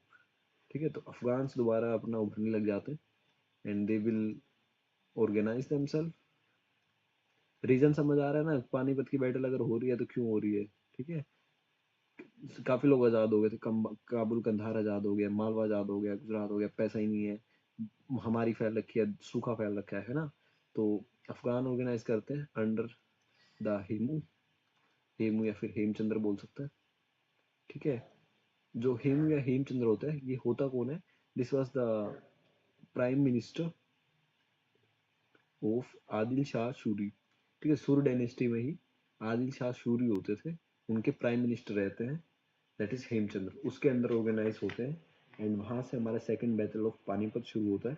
ठीक है। तो अफगान्स दोबारा अपना उभरने लग जाते हैं, and they will organise themselves. Reason समझ आ रहा है ना, पानीपत की बैटल अगर हो रही है तो क्यों हो रही है, ठीक है। काफी लोग आजाद हो गए थे, काबुल कंधार आजाद हो गया, मालवा आजाद हो गया, गुजरात हो गया, पैसा ही नहीं है, हमारी फैल रखी है, सूखा फैल रखा है ना। तो अफगान ऑर्गेनाइज करते हैं अंडर द हेमू, हेमू या फिर हेमचंद्र बोल सकते हैं, ठीक है। जो हेमू या हेमचंद्र होता है, ये होता कौन है, this was the prime minister of Adil Shah Suri, ठीक है। सूर डायनेस्टी में ही आदिल शाह सूरी होते थे, उनके प्राइम मिनिस्टर रहते हैं, दैट इज हेमचंद्र, उसके अंदर ऑर्गेनाइज होते हैं एंड वहां से हमारा सेकंड बैटल ऑफ पानीपत शुरू होता है।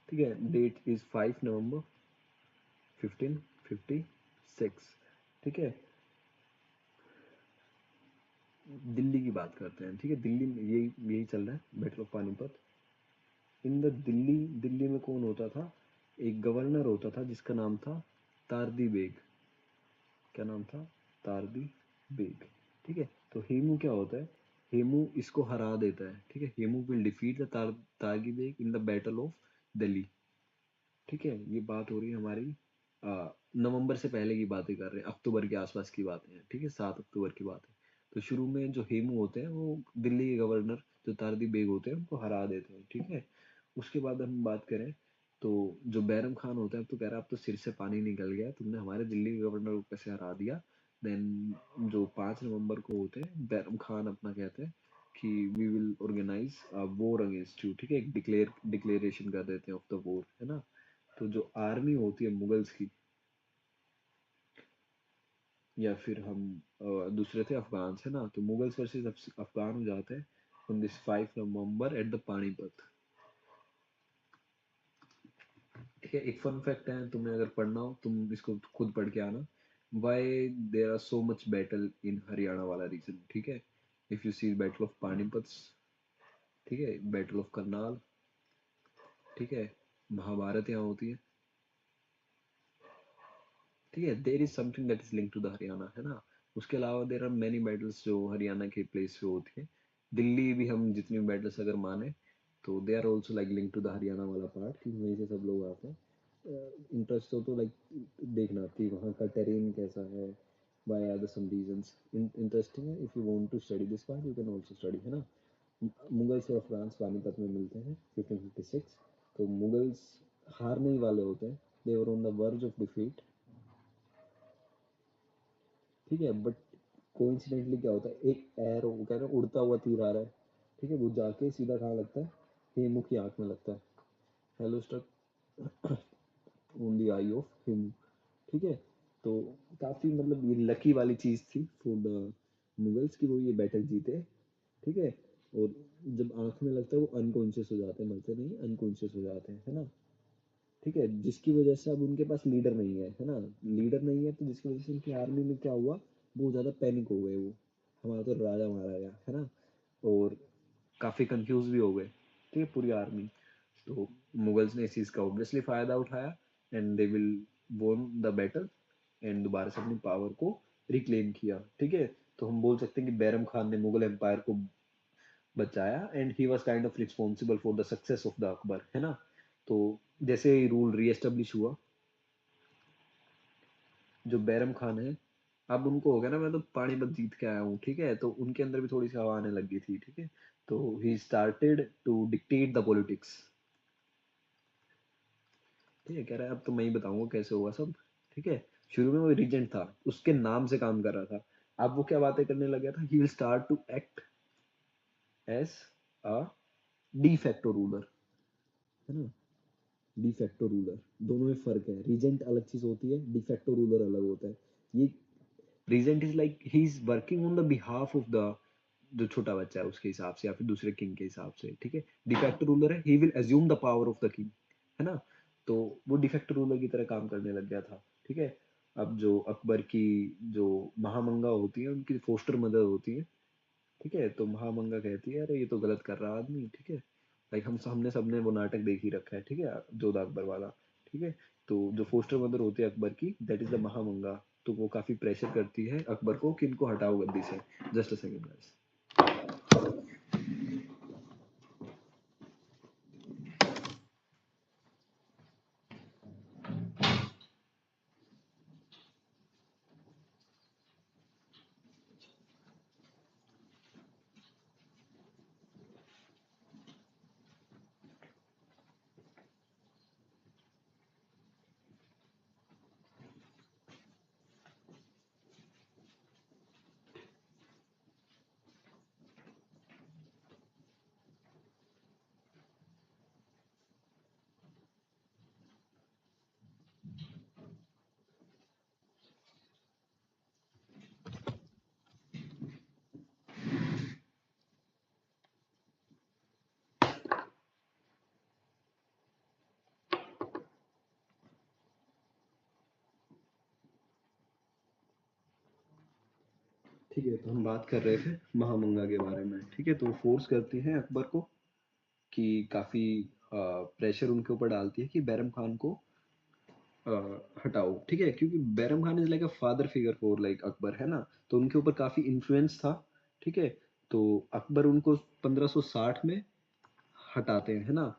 ठीक है, डेट इज 5 नवंबर 1556। ठीक है, दिल्ली की बात करते हैं। ठीक है, दिल्ली में यही यही चल रहा है, battle of Panipat. In the Delhi, Delhi में कौन होता था? एक गवर्नर होता था जिसका नाम था तारदी बेग। क्या नाम था? तारदी बेग। ठीक है, तो हेमू क्या होता है? हेमू इसको हरा देता है। ठीक है, Hemu will defeat the Tardi Beg in the battle of Delhi. ठीक है, ये बात हो रही है हमारी नवंबर से पहले की बातें कर रहे हैं, अक्टूबर के आसपास की बातें हैं। ठीक है, 7 अक्टूबर की बात है। तो शुरू में जो हेमू होते हैं वो दिल्ली के गवर्नर जो तारदी बेग होते हैं उनको हरा देते हैं। ठीक है, उसके बाद हम बात करें तो जो बैरम खान होता है, अब तो कह रहा है अब तो सिर से पानी निकल गया, तुमने हमारे दिल्ली के गवर्नर को कैसे हरा दिया। देन जो 5 नवंबर को होते हैं, बैरम खान अपना कहते हैं कि we will organise war against you. ठीक है, एक डिक्लेरेशन कर देते हैं ऑफ द वॉर, है ना। तो जो आर्मी होती है मुगल्स की, या फिर हम दूसरे थे अफगान है ना, तो मुगल्स वर्सेस अफगान हो जाते हैं on this 5 November at the Panipat. ठीक है, एक फन फैक्ट है, तुम्हें अगर पढ़ना हो तुम इसको खुद पढ़ के आना। Why there are so much battle in Haryana वाला रीजन। ठीक है, if you see battle of Panipat, ठीक है, बैटल ऑफ करनाल, ठीक है, महाभारत यहाँ होती है। ठीक है, there is something that is link to the Haryana, है ना। उसके अलावा देर आर मेनी बैटल्स जो हरियाणा के प्लेस पे होती है। दिल्ली भी हम जितनी बैटल्स अगर माने तो they are also like link to the Haryana वाला पार्ट, कि वहीं से सब लोग आते हैं। इंटरेस्ट हो तो लाइक देखना कि वहाँ का टेरेन कैसा है, why are the some reasons interesting है। If you want to study this part you can also study, है ना। मुगल्स और अफगान्स पानीपत में मिलते हैं 1556। तो मुगल्स हारने ही वाले होते हैं, they were on the verge of defeat. ठीक है, बट कोइंसिडेंटली क्या होता है, एक एरो कह रहे हैं उड़ता हुआ तीर आ रहा है। ठीक है, वो जाके सीधा कहाँ लगता है? हेमू की आंख में लगता है। Arrow struck on the eye of Hemu. ठीक है, तो काफी मतलब ये लकी वाली चीज थी फॉर द मुगल्स की वो ये बैटल जीते। ठीक है, और जब आंख में लगता है वो अनकॉन्शियस हो जाते हैं, मरते नहीं, अनकॉन्शियस हो जाते हैं, है ना। ठीक है, जिसकी वजह से अब उनके पास लीडर नहीं है ना। लीडर नहीं है तो जिसकी वजह से उनकी आर्मी में क्या हुआ, बहुत ज्यादा पैनिक हो गए वो, हमारा तो राजा मारा गया, है ना। और काफी कंफ्यूज भी हो गए। ठीक है, पूरी आर्मी। तो मुगल्स ने इस चीज का ऑब्वियसली फायदा उठाया and they will won the battle and दोबारा से अपनी पावर को रिक्लेम किया। ठीक है, तो हम बोल सकते हैं कि बैरम खान ने मुगल एम्पायर को बचाया and he was kind of responsible for the success of the Akbar, है ना। तो जैसे ही रूल रीएस्टेब्लिश हुआ, जो बैरम खान है, अब उनको हो गया ना मैं तो पानीपत जीत के आया हूँ। ठीक है, तो उनके अंदर भी थोड़ी सी हवा आने लग गई थी। ठीक है, तो he started to dictate the politics. ठीक है, कह रहा है अब तो मैं ही बताऊंगा कैसे होगा सब। ठीक है, शुरू में वो रीजेंट था, उसके नाम से काम कर रहा था। अब वो क्या बातें करने लग गया था, he will start to act as a de facto ruler, है ना। डी फैक्टो रूलर, दोनों में फर्क है। रीजेंट अलग चीज होती है, डी फैक्टो रूलर अलग होता है। ये regent is like he is working on the behalf of the जो छोटा बच्चा है उसके हिसाब से, या फिर दूसरे किंग के हिसाब से। ठीक है, डिफेक्ट रूलर है, he will assume the power of the king, है ना। तो वो डिफेक्ट रूलर की तरह काम करने लग गया था। ठीक है, अब जो अकबर की जो महामंगा होती है उनकी फोस्टर मदर होती है। ठीक है, तो महामंगा कहती है अरे ये तो गलत कर रहा आदमी। ठीक है, लाइक हमने सबने वो नाटक देख ही रखा है। ठीक है, जोधा अकबर वाला। ठीक है, तो जो फोस्टर मदर होती है अकबर की, दैट इज द महामंगा। तो वो काफी प्रेशर करती है अकबर को कि इनको हटाओ गद्दी से। Just a second guys. ठीक है, तो हम बात कर रहे थे महामंगा के बारे में। ठीक है, तो वो फोर्स करती है अकबर को कि काफ़ी प्रेशर उनके ऊपर डालती है कि बैरम खान को अ, हटाओ। ठीक है, क्योंकि Bairam Khan is like a father figure for like Akbar, है ना। तो उनके ऊपर काफ़ी इन्फ्लुएंस था। ठीक है, तो अकबर उनको 1560 में हटाते हैं, है ना,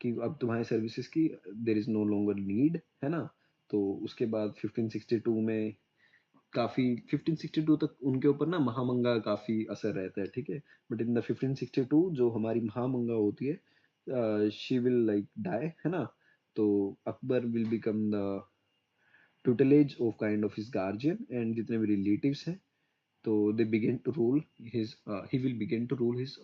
कि अब तुम्हारे सर्विसेज की there is no longer need, है ना। तो उसके बाद 1562 में काफ़ी 1562 तक उनके ऊपर ना महामंगा काफ़ी असर रहता है। ठीक है, बट इन द 1562 जो हमारी महामंगा होती है, शी विल लाइक डाई, है ना। तो Akbar will become the tutelage of kind of his guardian and जितने भी relatives हैं, तो they begin to rule his he will begin to rule his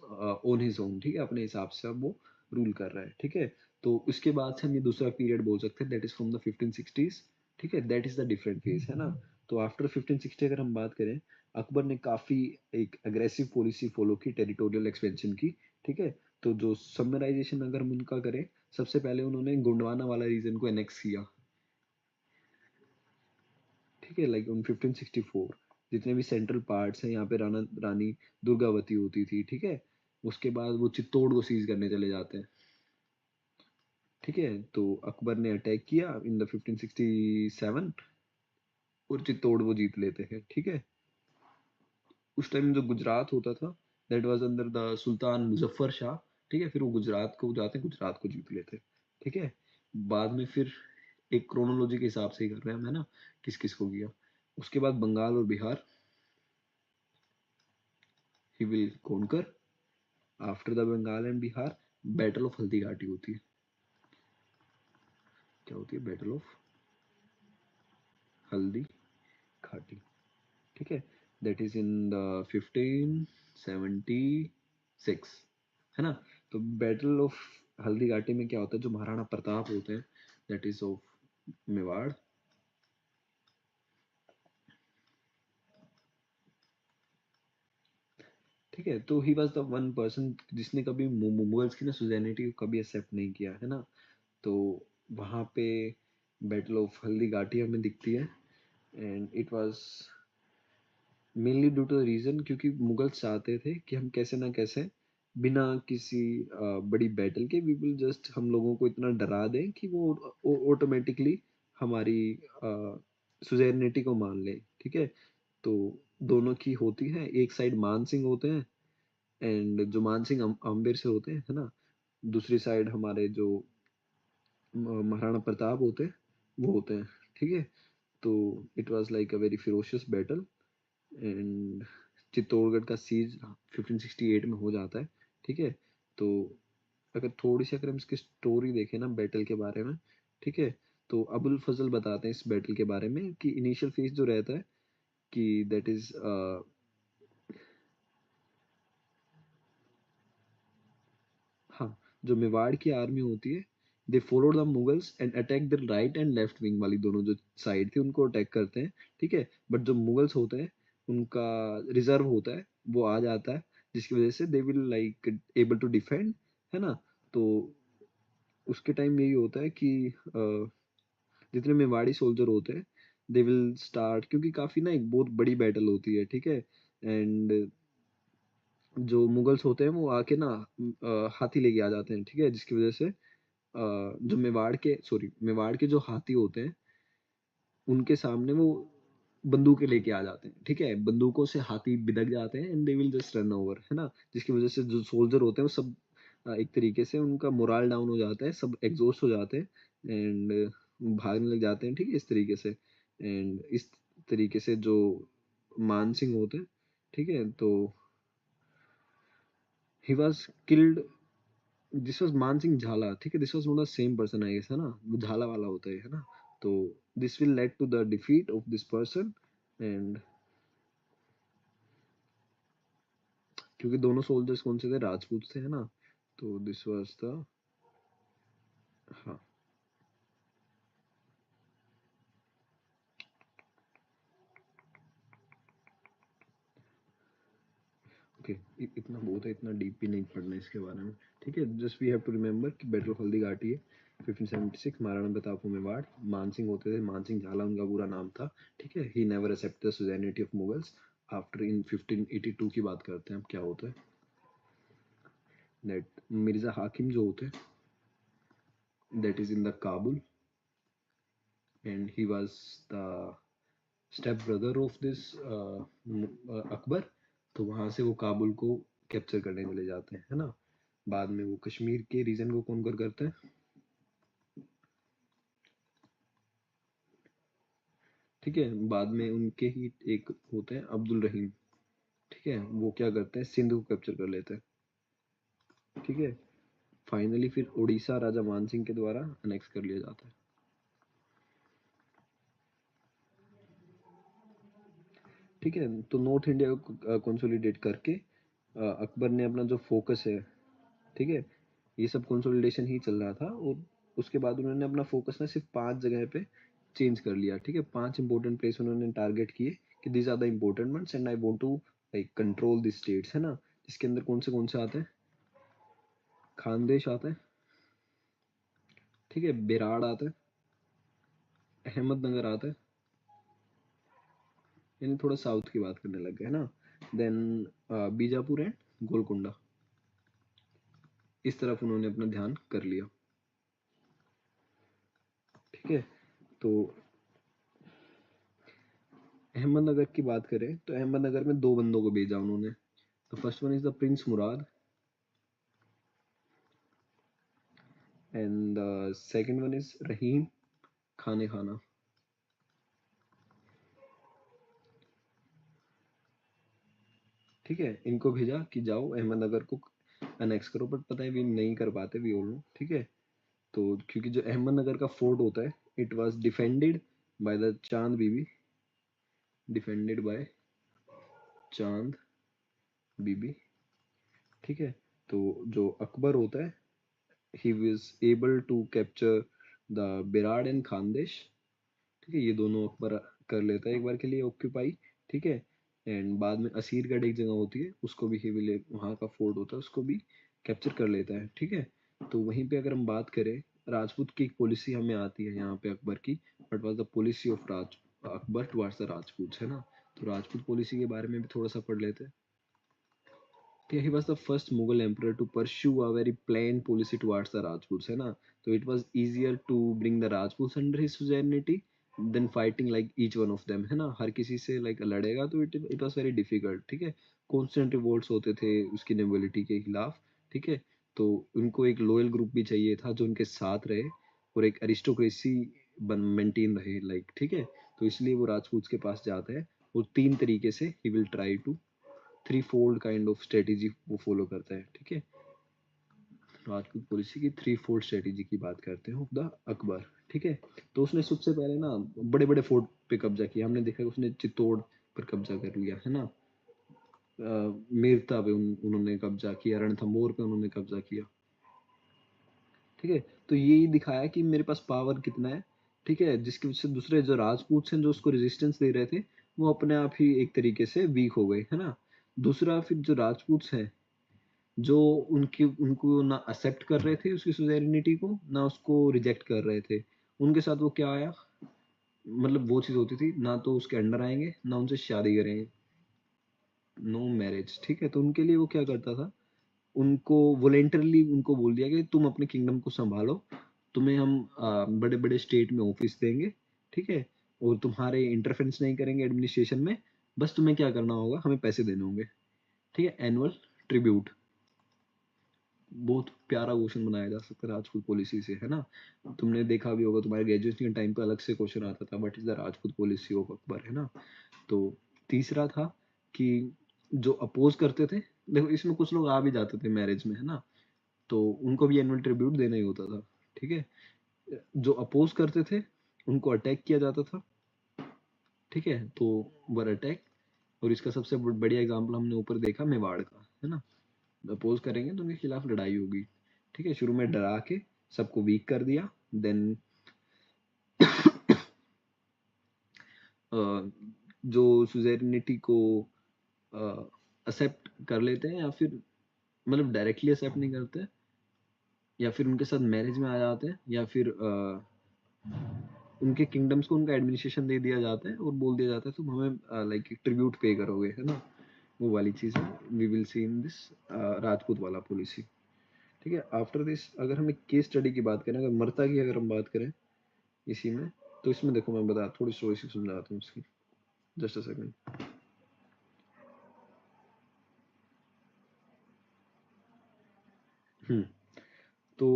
on his own. ठीक है, अपने हिसाब से अब वो रूल कर रहा है। ठीक है, तो उसके बाद से हम ये दूसरा पीरियड बोल सकते हैं, that is from the 1560s। ठीक है, that is the different phase, है ना। तो आफ्टर 1560 अगर हम बात करें, अकबर ने काफ़ी एक अग्रेसिव पॉलिसी फॉलो की, टेरिटोरियल एक्सपेंशन की। ठीक है, तो जो समराइजेशन अगर हम उनका करें, सबसे पहले उन्होंने गोंडवाना वाला रीजन को एनेक्स किया। ठीक है, लाइक उन 1564 जितने भी सेंट्रल पार्ट्स हैं, यहाँ पे राणा रानी दुर्गावती होती थी। ठीक है, उसके बाद वो चित्तौड़ को सीज करने चले जाते हैं। ठीक है, तो अकबर ने अटैक किया इन द 1567 और चित्तौड़ वो जीत लेते हैं। ठीक है, उस टाइम जो गुजरात होता था, that was under the sultan Muzaffar Shah. ठीक है, फिर वो गुजरात को जाते, गुजरात को जीत लेते। ठीक है, बाद में फिर एक क्रोनोलॉजी के हिसाब से ही कर रहे हैं हम, है ना, किस किस को किया। उसके बाद बंगाल और Bihar he will conquer. After the Bengal and Bihar battle of Haldighati होती है। क्या होती है? Battle of Haldi Ghati. ठीक है, दैट इज इन द 1576, है ना। तो बैटल ऑफ हल्दी घाटी में क्या होता है, जो महाराणा प्रताप होते हैं, दैट इज ऑफ मेवाड़। ठीक है, तो he was the one person जिसने कभी मुगल्स की ना सुजेनिटी को कभी एक्सेप्ट नहीं किया, है ना। तो वहाँ पे बैटल ऑफ हल्दी घाटी हमें दिखती है, and it was mainly due to the reason क्योंकि मुगल्स चाहते थे कि हम कैसे ना कैसे बिना किसी बड़ी बैटल के वी विल जस्ट हम लोगों को इतना डरा दें कि वो ऑटोमेटिकली हमारी सुजेनिटी को मान ले। ठीक है, तो दोनों की होती है, एक साइड मान सिंह होते हैं, एंड जो मान सिंह आम्बेर से होते हैं, है ना। दूसरी साइड हमारे जो महाराणा प्रताप होते हैं, वो होते हैं। ठीक है, तो it was like a very ferocious battle, and Chittorgarh का सीज 1568 में हो जाता है। ठीक है, तो अगर थोड़ी सी अगर हम इसकी स्टोरी देखें ना बैटल के बारे में, ठीक है, तो अबुल फजल बताते हैं इस बैटल के बारे में कि इनिशियल फेज जो रहता है कि दैट इज हाँ, जो मेवाड़ की आर्मी होती है, they followed the Mughals and attack the right and left wing वाली दोनों जो साइड थी उनको अटैक करते हैं। ठीक है, बट जो मुगल्स होते हैं उनका रिजर्व होता है, वो आ जाता है, जिसकी वजह से they will like able to defend, है ना। तो उसके टाइम यही होता है कि जितने मेवाड़ी सोल्जर होते हैं, दे विल स्टार्ट, क्योंकि काफी ना एक बहुत बड़ी बैटल होती है। ठीक है, एंड जो मुगल्स होते हैं वो आके ना हाथी लेके आ जाते हैं। ठीक है, जिसकी वजह से जो मेवाड़ के जो हाथी होते हैं उनके सामने वो बंदूकें लेके आ जाते हैं। ठीक है, बंदूकों से हाथी बिदक जाते हैं and they will just run over, है ना। जिसकी वजह से जो सोल्जर होते हैं वो सब एक तरीके से उनका मोरल डाउन हो जाता है, सब एग्जॉस्ट हो जाते हैं, एंड भागने लग जाते हैं। ठीक है, इस तरीके से, एंड इस तरीके से जो मान सिंह होते हैं, ठीक है, तो he was killed. This was Man Singh Jhala. ठीक है, this was not the same person I guess, है ना, वो झाला वाला होता है ना। तो this will lead to the defeat of this person, and क्योंकि दोनों सोल्जर्स कौन से थे, राजपूत थे, है ना। तो दिस वाज द, हाँ, ओके, इतना बहुत है, इतना डीप भी नहीं पढ़ना इसके बारे में। ठीक है, just we have to remember कि बैटल ऑफ हल्दी घाटी है 1576, महाराणा प्रताप मेवाड़, मान सिंह होते थे, मान सिंह झाला उनका पूरा नाम था। ठीक है, he never accepted the suzerainty of Mughals. After in 1582 की बात करते हैं अब क्या होता है। दैट मिर्जा हाकिम जो होते हैं that is in the Kabul and he was the step brother of this Akbar. तो वहां से वो काबुल को कैप्चर करने चले जाते हैं, है ना। बाद में वो कश्मीर के रीजन को कॉन्कर करते हैं, ठीक है। बाद में उनके ही एक होते हैं अब्दुल रहीम, ठीक है, वो क्या करते हैं सिंध को कैप्चर कर लेते हैं, ठीक है। फाइनली फिर उड़ीसा राजा मान सिंह के द्वारा अनेक्स कर लिया जाता है, ठीक है। तो नॉर्थ इंडिया को कंसोलिडेट करके अकबर ने अपना जो फोकस है, ठीक है, ये सब कंसोलिडेशन ही चल रहा था। और उसके बाद उन्होंने अपना फोकस ना सिर्फ 5 जगह पे चेंज कर लिया, ठीक है। 5 इंपॉर्टेंट प्लेस उन्होंने टारगेट किए कि these are the important ones and I want to like control the states, है ना। इसके अंदर कौन से आते हैं, खानदेश आता है, ठीक है, बेराड़ आता है, अहमदनगर आता है, यानी थोड़ा साउथ की बात करने लग गए, है ना। देन बीजापुर एंड गोलकोंडा, इस तरफ उन्होंने अपना ध्यान कर लिया, ठीक है। तो अहमदनगर की बात करें तो अहमदनगर में 2 बंदों को भेजा उन्होंने। The first one is the prince Murad and the second one is Rahim Khane Khana, ठीक है। इनको भेजा कि जाओ अहमदनगर को अनेक्स करो, बट पता है वे नहीं कर पाते, वी ऑल नो, ठीक है। तो क्योंकि जो अहमदनगर का फोर्ट होता है it was defended by the चांद बीबी, डिफेंडेड बाय चांद बीबी, ठीक है। तो जो अकबर होता है he was able to capture the Berar and Khandesh, ठीक है। ये दोनों अकबर कर लेता है एक बार के लिए ऑक्यूपाई, ठीक है। एंड बाद में असीरगढ़ एक जगह होती है उसको भी ही विले वहाँ का फोर्ट होता है उसको भी कैप्चर कर लेता है, ठीक है। तो वहीं पे अगर हम बात करें राजपूत की एक पॉलिसी हमें आती है यहाँ पे अकबर की, but was the policy of Raj Akbar towards the Rajput, है ना। तो राजपूत पॉलिसी के बारे में भी थोड़ा सा पढ़ लेते हैं। He was the first Mughal emperor to pursue a very plain policy towards the Rajputs, है ना। तो it was easier to bring the Rajputs under his suzerainty than fighting like each one of them, है ना। हर किसी से like लड़ेगा तो it was very difficult, ठीक है। constant revolts होते थे उसकी nobility के खिलाफ, ठीक है। तो उनको एक loyal group भी चाहिए था जो उनके साथ रहे और एक aristocracy मेंटेन रहे लाइक, ठीक है। तो इसलिए वो राजपूत के पास जाते हैं और 3 तरीके से he will try to three fold kind of strategy वो फॉलो करता है, ठीक है। राजपूत पॉलिसी की थ्री फोल्ड स्ट्रेटेजी की बात करते हैं द अकबर, ठीक है। तो उसने सबसे पहले ना बड़े बड़े फोर्ट पे कब्जा किया, हमने देखा उसने चित्तौड़ पर कब्जा कर लिया, है ना। मेरता पे उन्होंने कब्जा किया, रणथंभौर पे उन्होंने कब्जा किया, ठीक है। तो यही दिखाया कि मेरे पास पावर कितना है, ठीक है। जिसकी वजह से दूसरे जो राजपूत हैं जो उसको रेजिस्टेंस दे रहे थे वो अपने आप ही एक तरीके से वीक हो गए, है ना। दूसरा फिर जो राजपूत हैं जो उनकी उनको ना एक्सेप्ट कर रहे थे उसकी सुजेनिटी को ना उसको रिजेक्ट कर रहे थे, उनके साथ वो क्या आया, मतलब वो चीज़ होती थी ना तो उसके अंडर आएंगे ना उनसे शादी करेंगे, नो मैरिज, ठीक है। तो उनके लिए वो क्या करता था, उनको वॉलेंटरली उनको बोल दिया कि तुम अपने किंगडम को संभालो, तुम्हें हम बड़े बड़े स्टेट में ऑफिस देंगे, ठीक है। और तुम्हारे इंटरफेरेंस नहीं करेंगे एडमिनिस्ट्रेशन में, बस तुम्हें क्या करना होगा हमें पैसे देने होंगे, ठीक है, एनुअल ट्रिब्यूट। बहुत प्यारा क्वेश्चन बनाया जा सकता है राजपूत पॉलिसी से, है ना। तुमने देखा भी होगा तुम्हारे ग्रेजुएशन के टाइम पे अलग से क्वेश्चन आता था what is the Rajput policy of Akbar, है ना। तो तीसरा था कि जो अपोज करते थे, देखो इसमें कुछ लोग आ भी जाते थे मैरिज में, है ना, तो उनको भी एनुअल ट्रिब्यूट देना ही होता था, ठीक है। जो अपोज करते थे उनको अटैक किया जाता था, ठीक है। तो वर अटैक, और इसका सबसे बढ़िया एग्जाम्पल हमने ऊपर देखा मेवाड़ का, है ना। अपोज करेंगे तो उनके खिलाफ लड़ाई होगी, ठीक है। शुरू में डरा के सबको वीक कर दिया, देन जो सुजेनिटी को एक्सेप्ट कर लेते हैं या फिर मतलब डायरेक्टली एक्सेप्ट नहीं करते, या फिर उनके साथ मैरिज में आ जाते हैं, या फिर उनके किंगडम्स को उनका एडमिनिस्ट्रेशन दे दिया जाता है और बोल दिया जाता है तुम हमें लाइक ट्रिब्यूट पे करोगे, है ना। वो वाली चीज़ है, we will see in this Rajput वाला पॉलिसी। ठीक है, आफ्टर दिस अगर हम एक केस स्टडी की बात करें, अगर मर्ता की अगर हम बात करें इसी में, तो इसमें देखो मैं बता थोड़ी स्टोरी सी समझाता हूँ इसकी, जस्ट अ सेकंड। तो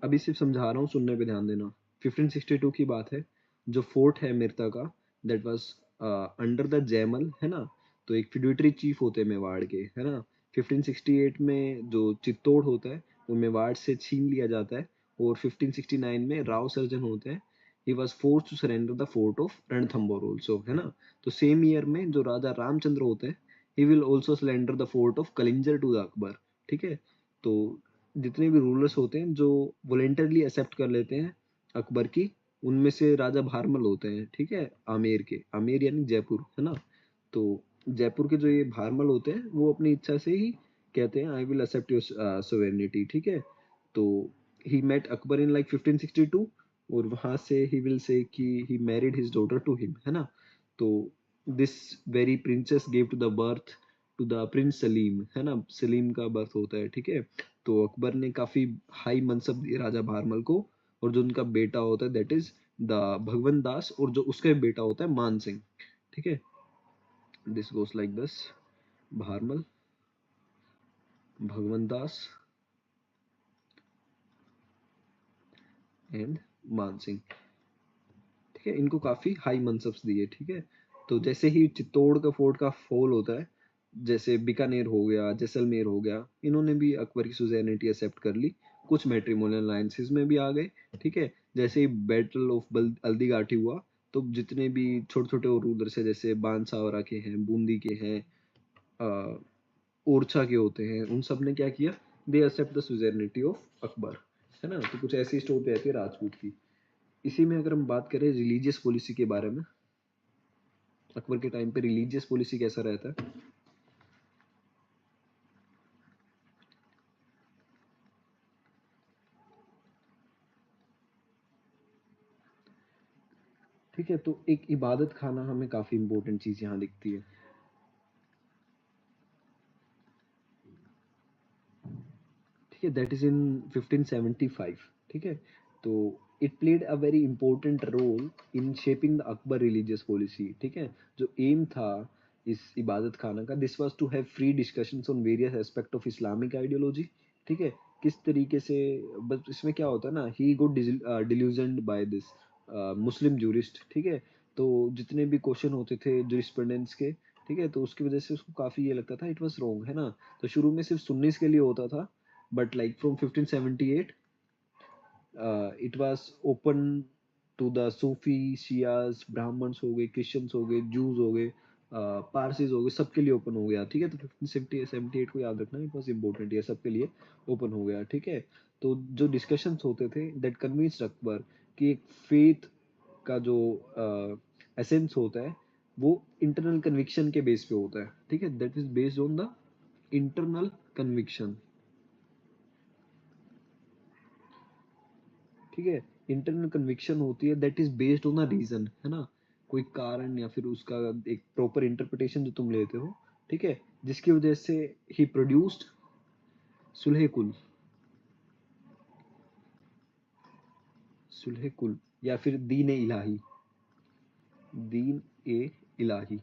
अभी सिर्फ समझा रहा हूँ, सुनने पे ध्यान देना। 1562 की बात है, जो फोर्ट है मिर्ता का, that was under the Jaimal, है ना। तो एक फिड्यूटरी चीफ होते हैं मेवाड़ के, है ना। 1568 में जो चित्तौड़ होता है वो मेवाड़ से छीन लिया जाता है, और 1569 में राव सर्जन होते हैं, he was force to surrender the fort of Ranthambore also, है ना। तो सेम ईयर में जो राजा रामचंद्र होते हैं, he will also surrender the fort of Kalinjar to the Akbar. ठीक है, तो जितने भी रूलर्स होते हैं जो वॉलेंटरली एक्सेप्ट कर लेते हैं अकबर की, उनमें से राजा भारमल होते हैं, ठीक है, आमेर के, आमेर यानी जयपुर, है ना। तो जयपुर के जो ये भारमल होते हैं वो अपनी इच्छा से ही कहते हैं I will accept your sovereignty, ठीक है। तो he met Akbar in like 1562, और वहां से ही विल से कि he married his daughter to him, है ना। तो this very princess give to the birth to the prince Salim, है ना, सलीम का बर्थ होता है, ठीक है। तो अकबर ने काफी हाई मनसब दिए राजा भारमल को, और जो उनका बेटा होता है दैट इज द भगवंत दास, और जो उसका बेटा होता है मान सिंह, ठीक है। This goes like this, Bharmal, Bhagwant Das and मान सिंह, ठीक है। इनको काफी हाई मनसब्स दिए, ठीक है। तो जैसे ही चित्तौड़ का फोर्ट का फॉल होता है, जैसे बीकानेर हो गया, जैसलमेर हो गया, इन्होंने भी अकबर की सुजेनिटी एक्सेप्ट कर ली, कुछ मैट्रिमोनियल अलायंसेस में भी आ गए, ठीक है। जैसे ही बैटल ऑफ हल्दीघाटी हुआ, तो जितने भी छोटे छोटे रूलर्स है, जैसे बांसावरा के हैं, बूंदी के हैं, ओरछा के होते हैं, उन सब ने क्या किया, they accept the suzerainty of Akbar, है ना। तो कुछ ऐसी स्टोरी रहती है राजपूत की। इसी में अगर हम बात करें रिलीजियस पॉलिसी के बारे में, अकबर के टाइम पे रिलीजियस पॉलिसी कैसा रहता है। ठीक है, तो एक इबादत खाना हमें काफी इंपॉर्टेंट चीज यहाँ दिखती है। ठीक है, दैट इज इन 1575, ठीक है। तो it played a very important role in shaping the Akbar religious policy, ठीक है। जो एम था इस इबादत खाना का, this was to have free discussions on various aspect of Islamic ideology, ठीक है। किस तरीके से, बस इसमें क्या होता है ना, ही गोट डिल्यूजन्ड बाय दिस मुस्लिम जूरिस्ट, ठीक है। तो जितने भी क्वेश्चन होते थे जूरिस्प्रूडेंस के, ठीक है, तो उसकी वजह से उसको काफी ये लगता था इट वाज रॉन्ग, है ना। तो शुरू में सिर्फ सुन्नीस के लिए होता था, but like from 1578 it was open to the Sufi, Shias, Brahmins हो गए, क्रिश्चियंस हो गए, जूस हो गए, पारसीज हो गए, सबके लिए ओपन हो गया, ठीक है। तो 1578 को याद रखना, इट वॉज इम्पोर्टेंट, ये सबके लिए ओपन हो गया, ठीक है। तो जो डिस्कशंस होते थे दैट कन्विंस अकबर कि एक फेथ का जो एसेंस होता है वो इंटरनल कन्विक्शन के बेस पे होता है, ठीक है। That is based on the internal conviction, ठीक है। इंटरनल कन्विक्शन होती है that is based on a reason, है ना, कोई कारण या फिर उसका एक प्रॉपर इंटरप्रिटेशन जो तुम लेते हो, ठीक है, जिसकी वजह से ही प्रोड्यूस्ड सुलह कुल, सुलह कुल, या फिर दीन ए इलाही, दीन ए इलाही,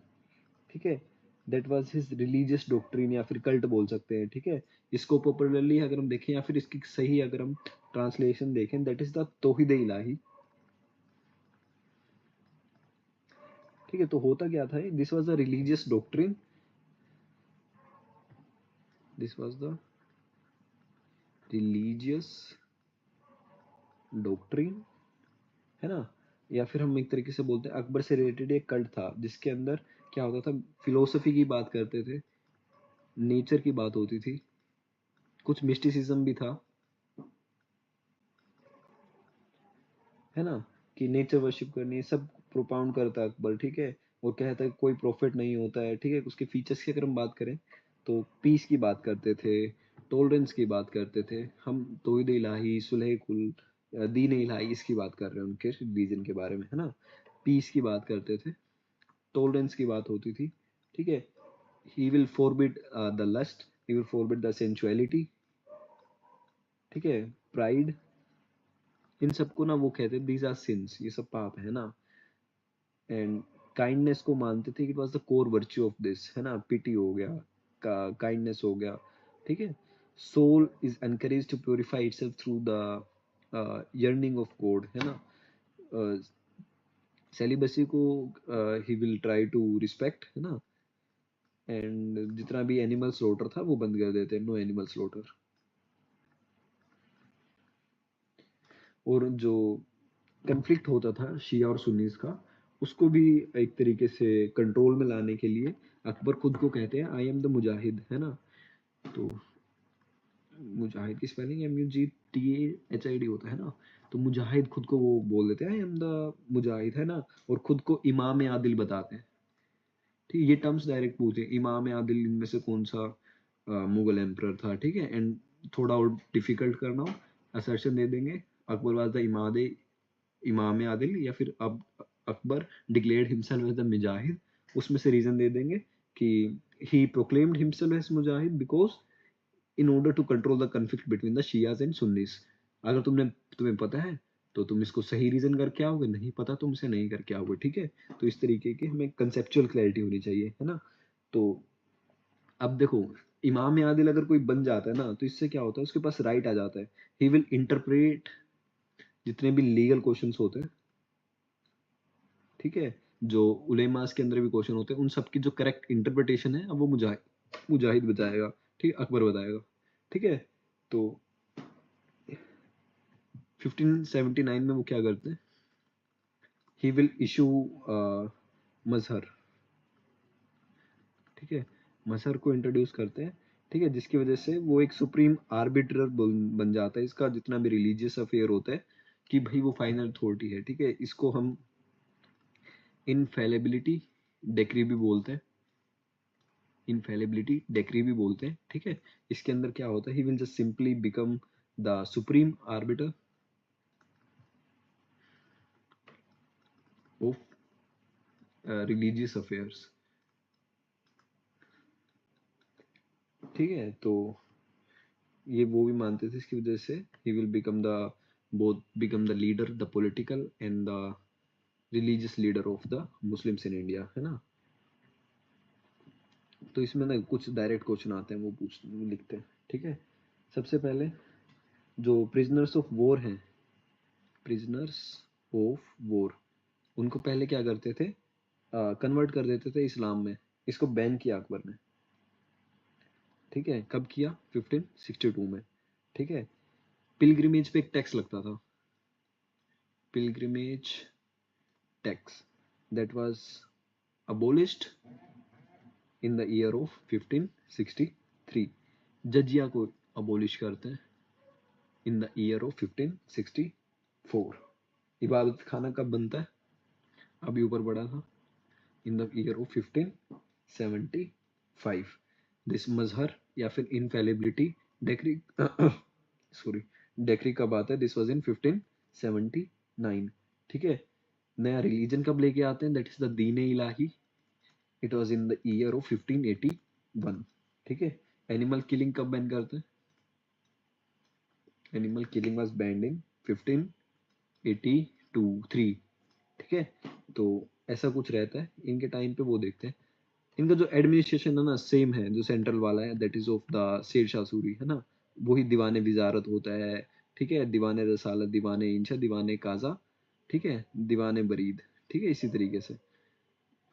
ठीक है। That was his religious doctrine या फिर कल्ट बोल सकते हैं, ठीक है। इसको पॉपुलरली अगर हम देखें या फिर इसकी सही अगर हम ट्रांसलेशन देखें, दैट इज द तौहीद ए इलाही, ठीक है। तो होता क्या था, this was the religious doctrine, this was the religious doctrine, है ना। या फिर हम एक तरीके से बोलते हैं अकबर से रिलेटेड एक कल्ट था, जिसके अंदर क्या होता था, फिलोसफी की बात करते थे, नेचर की बात होती थी, कुछ मिस्टिसिज्म भी था, है ना, कि नेचर वर्शिप करनी है, सब प्रोपाउंड करता है अकबर, ठीक है। और कहता है कोई प्रॉफिट नहीं होता है, ठीक है। उसके फीचर्स की अगर हम बात करें, तो पीस की बात करते थे, टॉलरेंस की बात करते थे हम, तौहीद इलाही, सुलह कुल, दीन इलाही इसकी बात कर रहे हैं, उनके रिलीजन के बारे में, है ना। पीस की बात करते थे, टॉलरेंस की बात होती थी, ठीक है। He will forbid the lust, he will forbid the sensuality, ठीक है। प्राइड, इन सबको ना वो कहते हैं दीज आर सिंस, ये सब पाप है ना। एंड काइंडनेस को मानते थे कि it was the core virtue of this, है ना। पिटी हो गया, काइंडनेस हो गया, ठीक है। Soul is encourage to purify itself through the yearning of God, है ना। सेलिबसी को he will try to respect, है ना। एंड जितना भी एनिमल स्लॉटर था वो बंद कर देते, नो एनिमल स्लॉटर। और जो कन्फ्लिक्ट होता था शिया और सुन्नीस का, उसको भी एक तरीके से कंट्रोल में लाने के लिए अकबर खुद को कहते हैं आई एम द मुजाहिद, है ना। तो मुजाहिद की स्पेलिंग MUGTAHID होता है ना। तो मुजाहिद खुद को वो बोल देते हैं आई एम द मुजाहिद, है ना। और खुद को इमाम आदिल बताते हैं, ठीक है। ये टर्म्स डायरेक्ट पूछे, इमाम आदिल इनमें से कौन सा मुगल एम्परर था, ठीक है। एंड थोड़ा और डिफिकल्ट करना हो, असर्शन दे देंगे अकबर वाज द इमाम आदिल, या फिर अब Akbar declared himself as the Mujahid. उसमें से रीजन दे देंगे कि he proclaimed himself as Mujahid because in order to control the conflict between the Shias and Sunnis. अगर तुम्हें पता है तो तुम इसको सही रीजन करके आओगे, नहीं पता तुमसे नहीं करके आओगे, ठीक है। तो इस तरीके की हमें कंसेप्चुअल क्लैरिटी होनी चाहिए, है ना। तो अब देखो, इमाम आदिल अगर कोई बन जाता है ना, तो इससे क्या होता है, उसके पास राइट आ जाता है। ही विल इंटरप्रेट जितने भी लीगल क्वेश्चंस होते हैं, ठीक है। जो उलेमास के अंदर भी क्वेश्चन होते हैं, उन सब की जो करेक्ट इंटरप्रिटेशन है, अब वो मुजाहिद बताएगा, ठीक है, अकबर बताएगा, ठीक है। तो 1579 में वो क्या करते हैं, ही विल इशू मजहर, ठीक है। मजहर को इंट्रोड्यूस करते हैं, ठीक है, जिसकी वजह से वो एक सुप्रीम आर्बिट्रर बन जाता है इसका जितना भी रिलीजियस अफेयर होता है, कि भाई वो फाइनल अथॉरिटी है, ठीक है। इसको हम इनफेलेबिलिटी डेक्री भी बोलते हैं, इनफेलिबिलिटी डेक्री भी बोलते हैं, ठीक है। इसके अंदर क्या होता है, he will just simply become the supreme arbiter of religious affairs, ठीक है। तो ये वो भी मानते थे, इसकी वजह से he will become the both become the leader, the political and the religious leader of the Muslims in India, है ना। तो इसमें ना कुछ डायरेक्ट क्वेश्चन आते हैं, वो लिखते हैं, ठीक है। सबसे पहले जो प्रिजनर्स ऑफ वॉर हैं, प्रिजनर्स ऑफ वॉर, उनको पहले क्या करते थे, कन्वर्ट कर देते थे इस्लाम में। इसको बैन किया अकबर ने, ठीक है। कब किया, 1562 में, ठीक है। पिलग्रिमेज पे एक टैक्स लगता था, pilgrimage tax, that was abolished in the year of 1563। जजिया को अबोलिश करते हैं इन द ईयर ऑफ 1564। इबादत खाना कब बनता है, अभी ऊपर पड़ा था, in the year of 1575। This Mazhar या फिर इनफेलिबिलिटी डेक्री सॉरी डेक्री कब आता है, दिस वाज इन 1579, ठीक है। नया रिलीजन कब लेके आते हैं, that is the Din Ilahi, it was in the year of 1581, ठीक है। एनिमल किलिंग कब बैन करते हैं, animal killing was banned in 1582 3, ठीक है। तो ऐसा कुछ रहता है इनके टाइम पे, वो देखते हैं। इनका जो एडमिनिस्ट्रेशन है ना, सेम है जो सेंट्रल वाला है, दैट इज ऑफ द शेर शाह सूरी, है ना। वही दीवाने विजारत होता है, ठीक है। दीवाने रसालत, दीवाने इंशा, दीवाने काजा, ठीक है, दीवाने बरीद, ठीक है। इसी तरीके से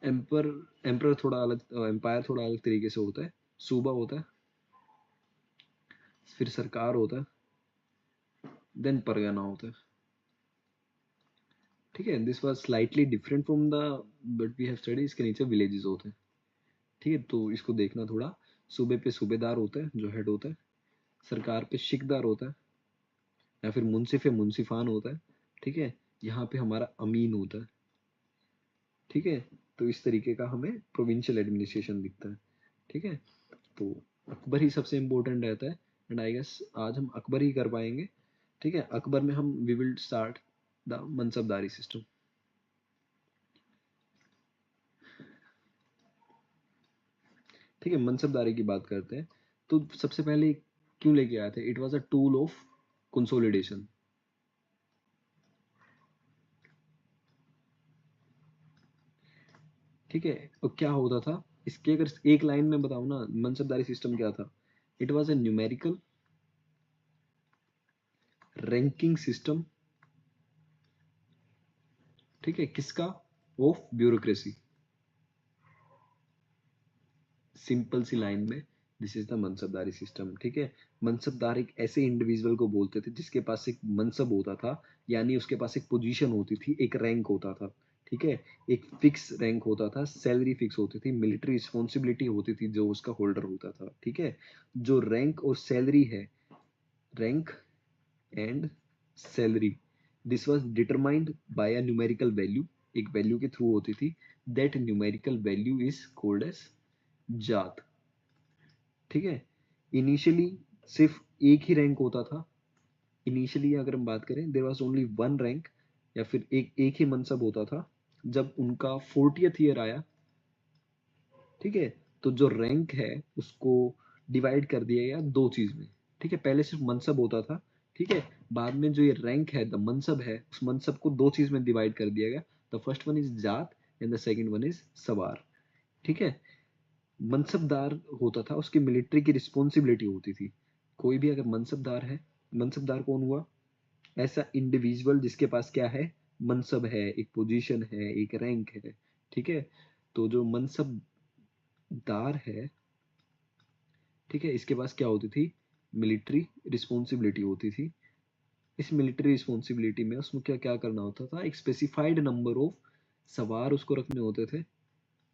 एम्पर एम्पर थोड़ा अलग, एम्पायर थोड़ा अलग तरीके से होता है। सूबा होता है, फिर सरकार होता है, देन परगना होता है, ठीक है। This was slightly different from the but we have study, इसके नीचे विलेजेस होते हैं, ठीक है। तो इसको देखना थोड़ा, सूबे पे सूबेदार होता है जो हेड होता है, सरकार पे शिकदार होता है, या फिर मुंसिफ या मुंसिफान होता है, ठीक है। यहाँ पे हमारा अमीन होता है, ठीक है। तो इस तरीके का हमें प्रोविंशियल एडमिनिस्ट्रेशन दिखता है, ठीक है। तो अकबर ही सबसे इम्पोर्टेंट रहता है, एंड आई गेस आज हम अकबर ही कर पाएंगे। ठीक है, अकबर में हम we will start the मनसबदारी system. ठीक है, मनसबदारी की बात करते हैं। तो सबसे पहले क्यों लेके आए थे? It was a tool of consolidation. ठीक है, तो क्या होता था इसके, अगर एक लाइन में बताऊं ना, मनसबदारी सिस्टम क्या था? It was a numerical ranking system. ठीक है, किसका? Of bureaucracy. सिंपल सी लाइन में, दिस इज द मनसबदारी सिस्टम। ठीक है, मनसबदार एक ऐसे इंडिविजुअल को बोलते थे जिसके पास एक मनसब होता था, यानी उसके पास एक पोजीशन होती थी, एक रैंक होता था। ठीक है, एक फिक्स रैंक होता था, सैलरी फिक्स होती थी, मिलिट्री रिस्पॉन्सिबिलिटी होती थी जो उसका होल्डर होता था। ठीक है, जो रैंक और सैलरी है, rank and salary, this was determined by a numerical value, एक वैल्यू के थ्रू होती थी। That numerical value is called as zat. ठीक है, इनिशियली सिर्फ एक ही रैंक होता था। इनिशियली अगर हम बात करें, there was only one rank, या फिर एक एक ही मनसब होता था। जब उनका 40th ईयर आया, ठीक है, तो जो रैंक है उसको डिवाइड कर दिया गया दो चीज में। ठीक है, पहले सिर्फ मनसब होता था। ठीक है, बाद में जो ये रैंक है, द मनसब है, उस मनसब को दो चीज में डिवाइड कर दिया गया। द फर्स्ट वन इज जात and the second one is सवार। ठीक है, मनसबदार होता था, उसकी मिलिट्री की रिस्पॉन्सिबिलिटी होती थी। कोई भी अगर मनसबदार है, मनसबदार कौन हुआ? ऐसा इंडिविजुअल जिसके पास क्या है? मनसब है, एक पोजीशन है, एक रैंक है। ठीक है, तो जो मनसबदार है, ठीक है, इसके पास क्या होती थी? मिलिट्री रिस्पॉन्सिबिलिटी होती थी। इस मिलिट्री रिस्पॉन्सिबिलिटी में उसमें क्या क्या करना होता था? एक स्पेसिफाइड नंबर ऑफ सवार उसको रखने होते थे,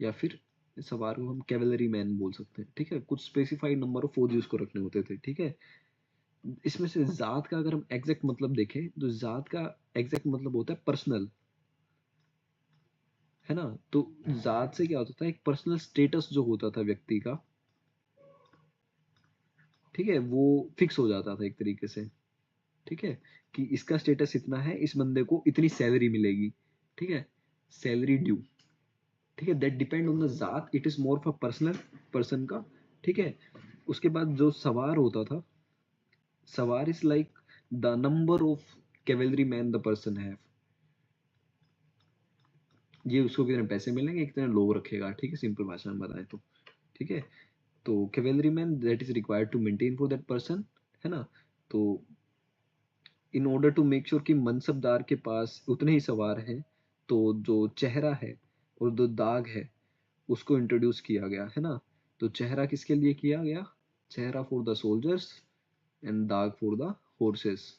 या फिर सवार को हम कैवलरी मैन बोल सकते हैं। ठीक है, कुछ स्पेसिफाइड नंबर ऑफ फौजी उसको रखने होते थे। ठीक है, इसमें से जात का अगर हम एग्जैक्ट मतलब देखें, तो जात का एग्जैक्ट मतलब होता है पर्सनल, है ना? तो जात से क्या होता था? एक पर्सनल स्टेटस जो होता था व्यक्ति का, ठीक है, वो फिक्स हो जाता था एक तरीके से। ठीक है, कि इसका स्टेटस इतना है, इस बंदे को इतनी सैलरी मिलेगी। ठीक है, सैलरी ड्यू। ठीक है, दैट डिपेंड ऑन द जात, it is more for personal person का। ठीक है, उसके बाद जो सवार होता था, सवार is like the number of cavalry man the person have. ये उसको कितने पैसे मिलेंगे, कितने लोग रखेगा। ठीक है, सिंपल भाषा में बताएं तो। ठीक है, तो cavalry man that is required to maintain for that person, है ना? तो in order to make sure कि मनसबदार के पास उतने ही सवार हैं, तो जो चेहरा है और जो दाग है उसको इंट्रोड्यूस किया गया, है ना? तो चेहरा किसके लिए किया गया? चेहरा फॉर द सोल्जर्स एंड दाग फॉर द हॉर्सेस।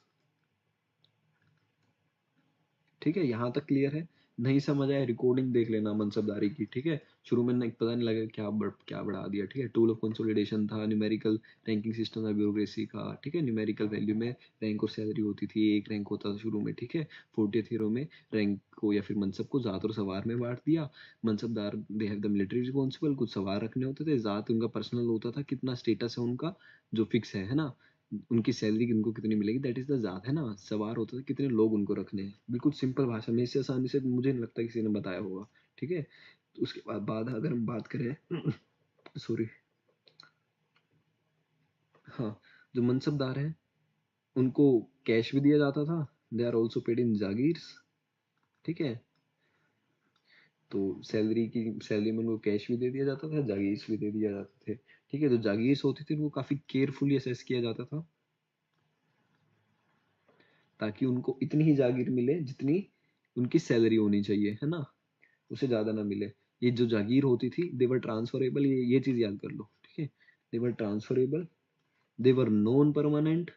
ठीक है, यहाँ तक क्लियर है? नहीं समझ आया, रिकॉर्डिंग देख लेना मनसबदारी की। ठीक है, शुरू में पता नहीं लगा क्या बढ़ा दिया। ठीक है, टूल ऑफ कंसोलिडेशन था, न्यूमेरिकल रैंकिंग सिस्टम था ब्यूरोक्रेसी का। ठीक है, न्यूमेरिकल वैल्यू में रैंक और सैलरी होती थी, एक रैंक होता था शुरू में। ठीक है, 40th ईयर में रैंक को या फिर मनसब को जात और सवार में बांट दिया। Mansabdar they have the military responsible, कुछ सवार रखने होते थे। जात उनका पर्सनल होता था, कितना स्टेटस है उनका जो फिक्स है ना? उनकी सैलरी उनको कितनी मिलेगी, दैट इज द जात, है ना? सवार होता था कितने लोग उनको रखने हैं। बिल्कुल सिंपल भाषा में, इससे आसानी से मुझे नहीं लगता किसी ने बताया होगा। ठीक है, तो उसके बाद अगर हम बात करें सॉरी, हाँ, जो मनसबदार हैं उनको कैश भी दिया जाता था। They are also paid in jagirs. ठीक है, तो सैलरी में उनको कैश भी दे दिया जाता था, जागीर्स भी दे दिया जाते थे। ठीक है, जो जागीर्स होती थी उनको काफी केयरफुली असेस किया जाता था, ताकि उनको इतनी ही जागीर मिले जितनी उनकी सैलरी होनी चाहिए, है ना? उससे ज्यादा ना मिले। ये जो जागीर होती थी, देवर ट्रांसफरेबल, ये चीज याद कर लो। ठीक है, देवर ट्रांसफरेबल, देवर नॉन परमानेंट।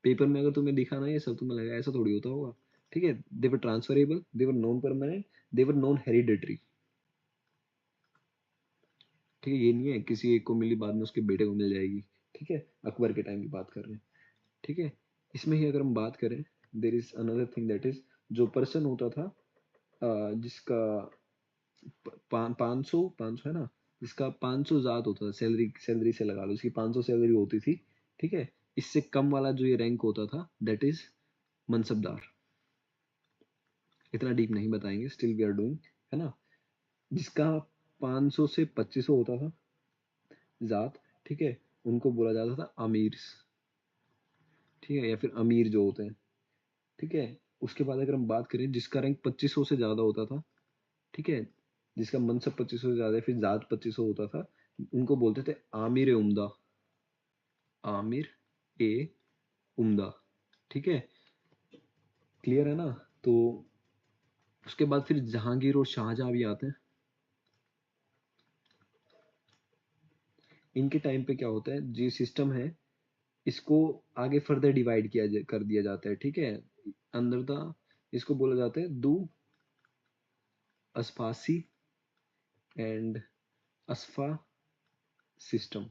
पेपर में अगर तुम्हें दिखाना है ये सब, तुम्हें लगा ऐसा थोड़ी होता होगा। ठीक है, देवर ट्रांसफरेबल, देवर नॉन परमानेंट, देवर नॉन हेरिडेटरी। ठीक है, ये नहीं है किसी एक को मिली बाद में उसके बेटे को मिल जाएगी। ठीक है, अकबर के टाइम की बात कर रहे हैं। ठीक है, इसमें ही अगर हम बात करें, there is another thing that is, जो पर्सन होता था जिसका 500 है ना, जिसका 500 जात होता था, सैलरी सैलरी से लगा लो, इसकी 500 सैलरी होती थी। ठीक है, इससे कम वाला जो ये रैंक होता था दैट इज मनसबदार। इतना डीप नहीं बताएंगे, स्टिल वी आर डूइंग, है ना। जिसका 500 से 2500 होता था जात, ठीक है, उनको बोला जाता था अमीर, ठीक है, या फिर अमीर जो होते हैं, ठीक है। उसके बाद अगर हम बात करें जिसका रैंक 2500 से ज्यादा होता था, ठीक है, जिसका मनसब 2500 से ज्यादा है, फिर जात 2500 होता था, उनको बोलते थे आमिर ए उम्दा, आमिर ए उम्दा, ठीक है, क्लियर है ना। तो उसके बाद फिर जहांगीर और शाहजहां भी आते हैं। इनके टाइम पे क्या होता है, जो सिस्टम है इसको आगे फर्दर डिवाइड कर दिया जाता है, ठीक है। अंदर द, इसको बोला जाता है दू अस्फासी एंड अस्फा सिस्टम,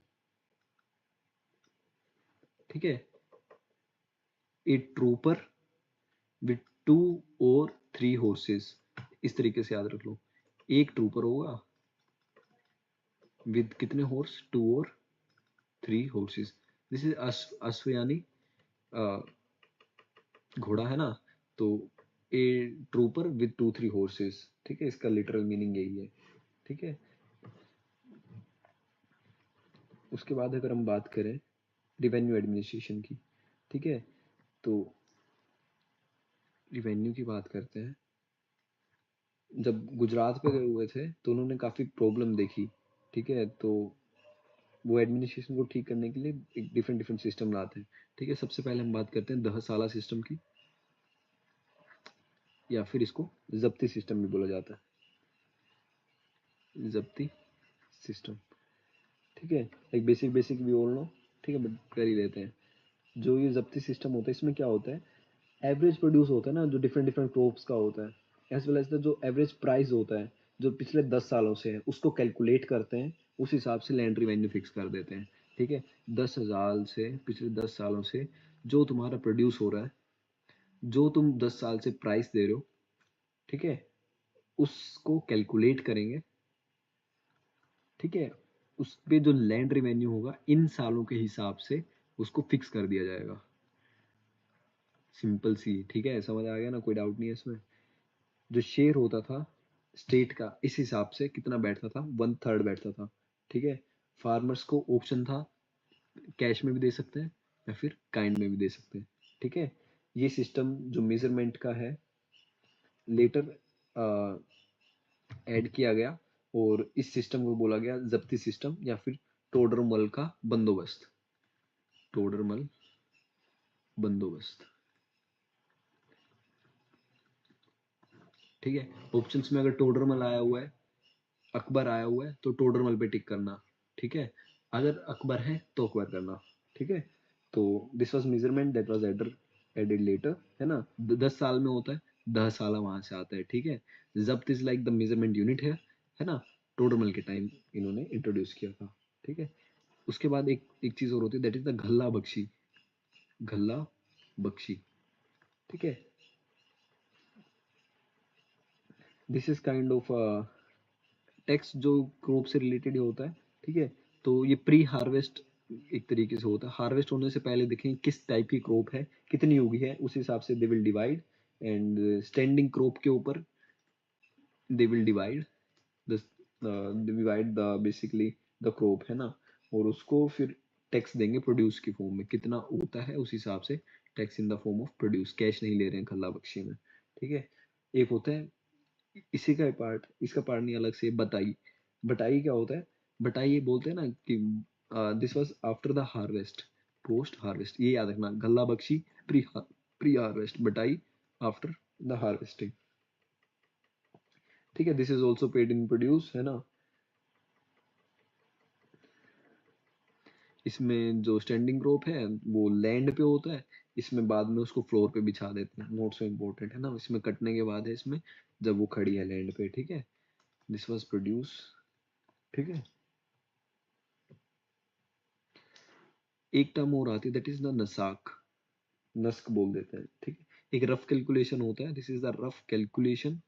ठीक है। ए ट्रूपर विथ 2 और 3 हॉर्सेस, इस तरीके से याद रख लो। एक ट्रूपर होगा विद कितने हॉर्स, 2 और 3 हॉर्सेस। दिस इज अश्व यानी घोड़ा, है ना। तो ए ट्रूपर विद 2 3 हॉर्सेस, ठीक है, इसका लिटरल मीनिंग यही है, ठीक है। उसके बाद अगर हम बात करें रिवेन्यू एडमिनिस्ट्रेशन की, ठीक है, तो रिवेन्यू की बात करते हैं। जब गुजरात पे गए हुए थे तो उन्होंने काफ़ी प्रॉब्लम देखी, ठीक है। तो वो एडमिनिस्ट्रेशन को ठीक करने के लिए एक डिफरेंट डिफरेंट सिस्टम लाते हैं, ठीक है। सबसे पहले हम बात करते हैं दहसाला सिस्टम की, या फिर इसको जब्ती सिस्टम भी बोला जाता है, जब्ती सिस्टम, ठीक है। एक बेसिक बेसिक भी बोल लो, ठीक है, बट कर ही लेते हैं। जो ये जब्ती सिस्टम होता है इसमें क्या होता है, एवरेज प्रोड्यूस होता है ना, जो डिफरेंट डिफरेंट क्रॉप्स का होता है, एज वेल एज द जो एवरेज प्राइस होता है जो पिछले 10 सालों से है उसको कैलकुलेट करते हैं, उस हिसाब से लैंड रिवेन्यू फिक्स कर देते हैं, ठीक है। 10 साल से, पिछले 10 सालों से जो तुम्हारा प्रोड्यूस हो रहा है, जो तुम 10 साल से प्राइस दे रहे हो, ठीक है, उसको कैलकुलेट करेंगे, ठीक है। उस पे जो लैंड रिवेन्यू होगा इन सालों के हिसाब से उसको फिक्स कर दिया जाएगा, सिंपल सी, ठीक है, समझ आ गया ना, कोई डाउट नहीं है इसमें। जो शेयर होता था स्टेट का, इस हिसाब से कितना बैठता था, 1/3 बैठता था, ठीक है। फार्मर्स को ऑप्शन था, कैश में भी दे सकते हैं या फिर काइंड में भी दे सकते हैं, ठीक है। ये सिस्टम जो मेजरमेंट का है लेटर ऐड किया गया, और इस सिस्टम को बोला गया जब्ती सिस्टम या फिर टोडरमल का बंदोबस्त, टोडरमल बंदोबस्त, ठीक है। ऑप्शंस में अगर टोडरमल आया हुआ है, अकबर आया हुआ है तो टोडरमल पे टिक करना, ठीक है। अगर अकबर है तो अकबर करना, ठीक है। तो this was measurement that was added later, है ना। 10 साल में होता है, 10 साल वहां से आता है, ठीक है। जब्त is like the measurement unit है ना। टोडरमल के टाइम इन्होंने इंट्रोड्यूस किया था, ठीक है। उसके बाद एक एक चीज और होती है that is the Ghalla Bakhshi, Ghalla Bakhshi, ठीक है। This is kind of tax जो क्रॉप से रिलेटेड ही होता है, ठीक है। तो ये प्री हार्वेस्ट एक तरीके से होता है, हार्वेस्ट होने से पहले देखें किस टाइप की क्रॉप है, कितनी उगी है, उस हिसाब से they will divide, and standing crop के ऊपर they will divide the divide the basically the crop, है ना। और उसको फिर टैक्स देंगे प्रोड्यूस की फॉर्म में, कितना उगता है उस हिसाब से tax in the form of produce, cash नहीं ले रहे हैं खल्ला बख्शी में, ठीक है। एक होता है इसी का पार्ट, इसका पार्ट नहीं अलग से, बटाई। बटाई क्या होता है, बटाई ये बोलते हैं ना कि this was after the harvest, post harvest, ये याद रखना, गल्ला बख्शी प्री हार्वेस्ट, बटाई आफ्टर द हार्वेस्टिंग, ठीक है। This is also paid in produce, है ना। इसमें जो स्टैंडिंग क्रॉप है वो लैंड पे होता है, इसमें बाद में उसको फ्लोर पे बिछा देते हैं, नोट सो इम्पोर्टेंट, है ना। इसमें कटने के बाद है इसमें, जब वो खड़ी है लैंड पे, ठीक है। दिस वाज प्रोड्यूस, ठीक है। एक टर्म और आती है दैट इज द नसाक, नस्क बोल देते हैं, ठीक है। एक रफ कैलकुलेशन होता है, this is the rough calculation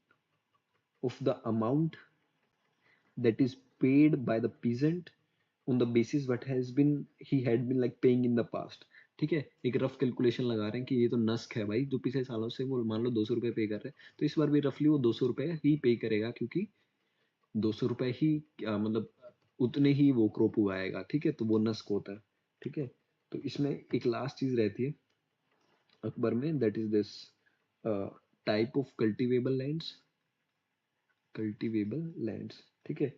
of the amount that is paid by the peasant on the basis what has been he had been like paying in the past, ठीक है, एक रफ कैलकुलेशन लगा रहे हैं कि ये तो नस्क है भाई, जो पिछले सालों से वो मान लो 200 रुपये पे कर रहे हैं, तो इस बार भी रफली वो 200 रुपये ही पे करेगा, क्योंकि 200 रुपये ही मतलब उतने ही वो क्रॉप उगाएगा। ठीक है, तो वो नस्क होता है। ठीक है, तो इसमें एक लास्ट चीज रहती है अकबर में, that is this type of cultivable lands. ठीक है,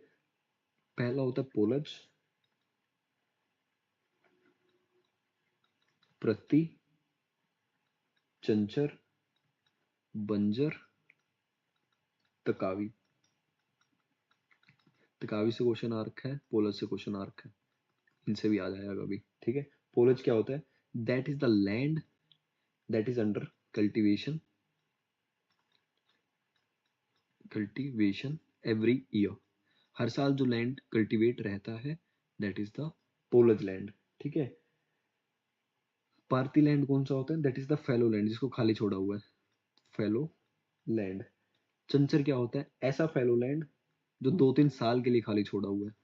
पहला होता है पोलज, प्रति, चंचर, बंजर, तकावी। तकावी से क्वेश्चन आ रखा है, पोलज से क्वेश्चन आ रखा है, इनसे भी आ जाएगा कभी। ठीक है, पोलज क्या होता है, that is the land that is under cultivation cultivation every year. हर साल जो लैंड कल्टीवेट रहता है, that is the polaj land. ठीक है, पार्टी लैंड कौन सा होता है, that is the fallow land, जिसको खाली छोड़ा हुआ है, फैलो लैंड। चंचर क्या होता है, ऐसा फैलो लैंड जो 2-3 साल के लिए खाली छोड़ा हुआ है।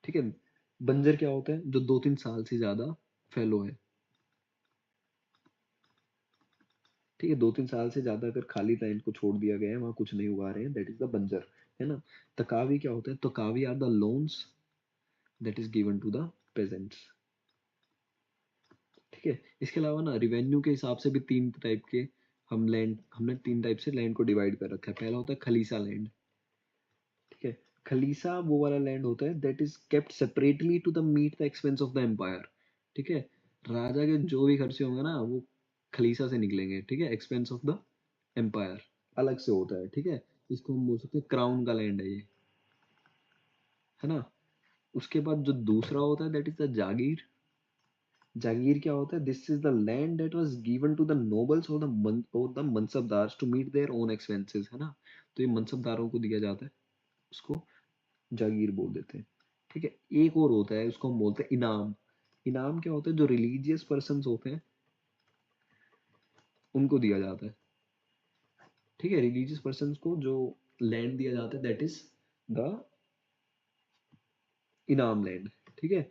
ठीक है, बंजर क्या होता है, जो 2-3 साल से ज्यादा फैलो है। ठीक है, 2-3 साल से ज्यादा अगर खाली लैंड को छोड़ दिया गया है, वहां कुछ नहीं उगा रहे हैं, दैट इज द बंजर। है ना। तकावी क्या होता है, taccavi are the loans that is given to the peasants. ठीक है, इसके अलावा ना रिवेन्यू के हिसाब से भी तीन टाइप के हमने 3 टाइप से लैंड को डिवाइड कर रखा है। पहला होता है खलीसा लैंड। ठीक है, खलीसा वो वाला लैंड होता है that is kept separately to the meet the expense of the empire. ठीक है, राजा के जो भी खर्चे होंगे ना, वो खलीसा से निकलेंगे। ठीक है, एक्सपेंस ऑफ द एम्पायर अलग से होता है। ठीक है, इसको हम बोल सकते हैं क्राउन का लैंड है ये। है ना। उसके बाद जो दूसरा होता है that is the jagir. Jagir क्या होता है, this is the land that was given to the nobles और the mansabdars to meet their own expenses. है ना, तो ये मनसबदारों को दिया जाता है, उसको जागीर बोल देते हैं। ठीक है, एक और होता है, उसको हम बोलते हैं इनाम। इनाम क्या होता है, जो रिलीजियस पर्सन होते हैं उनको दिया जाता है। ठीक है, रिलीजियस पर्सन को जो लैंड दिया जाता है दैट इज द इनाम लैंड। ठीक है,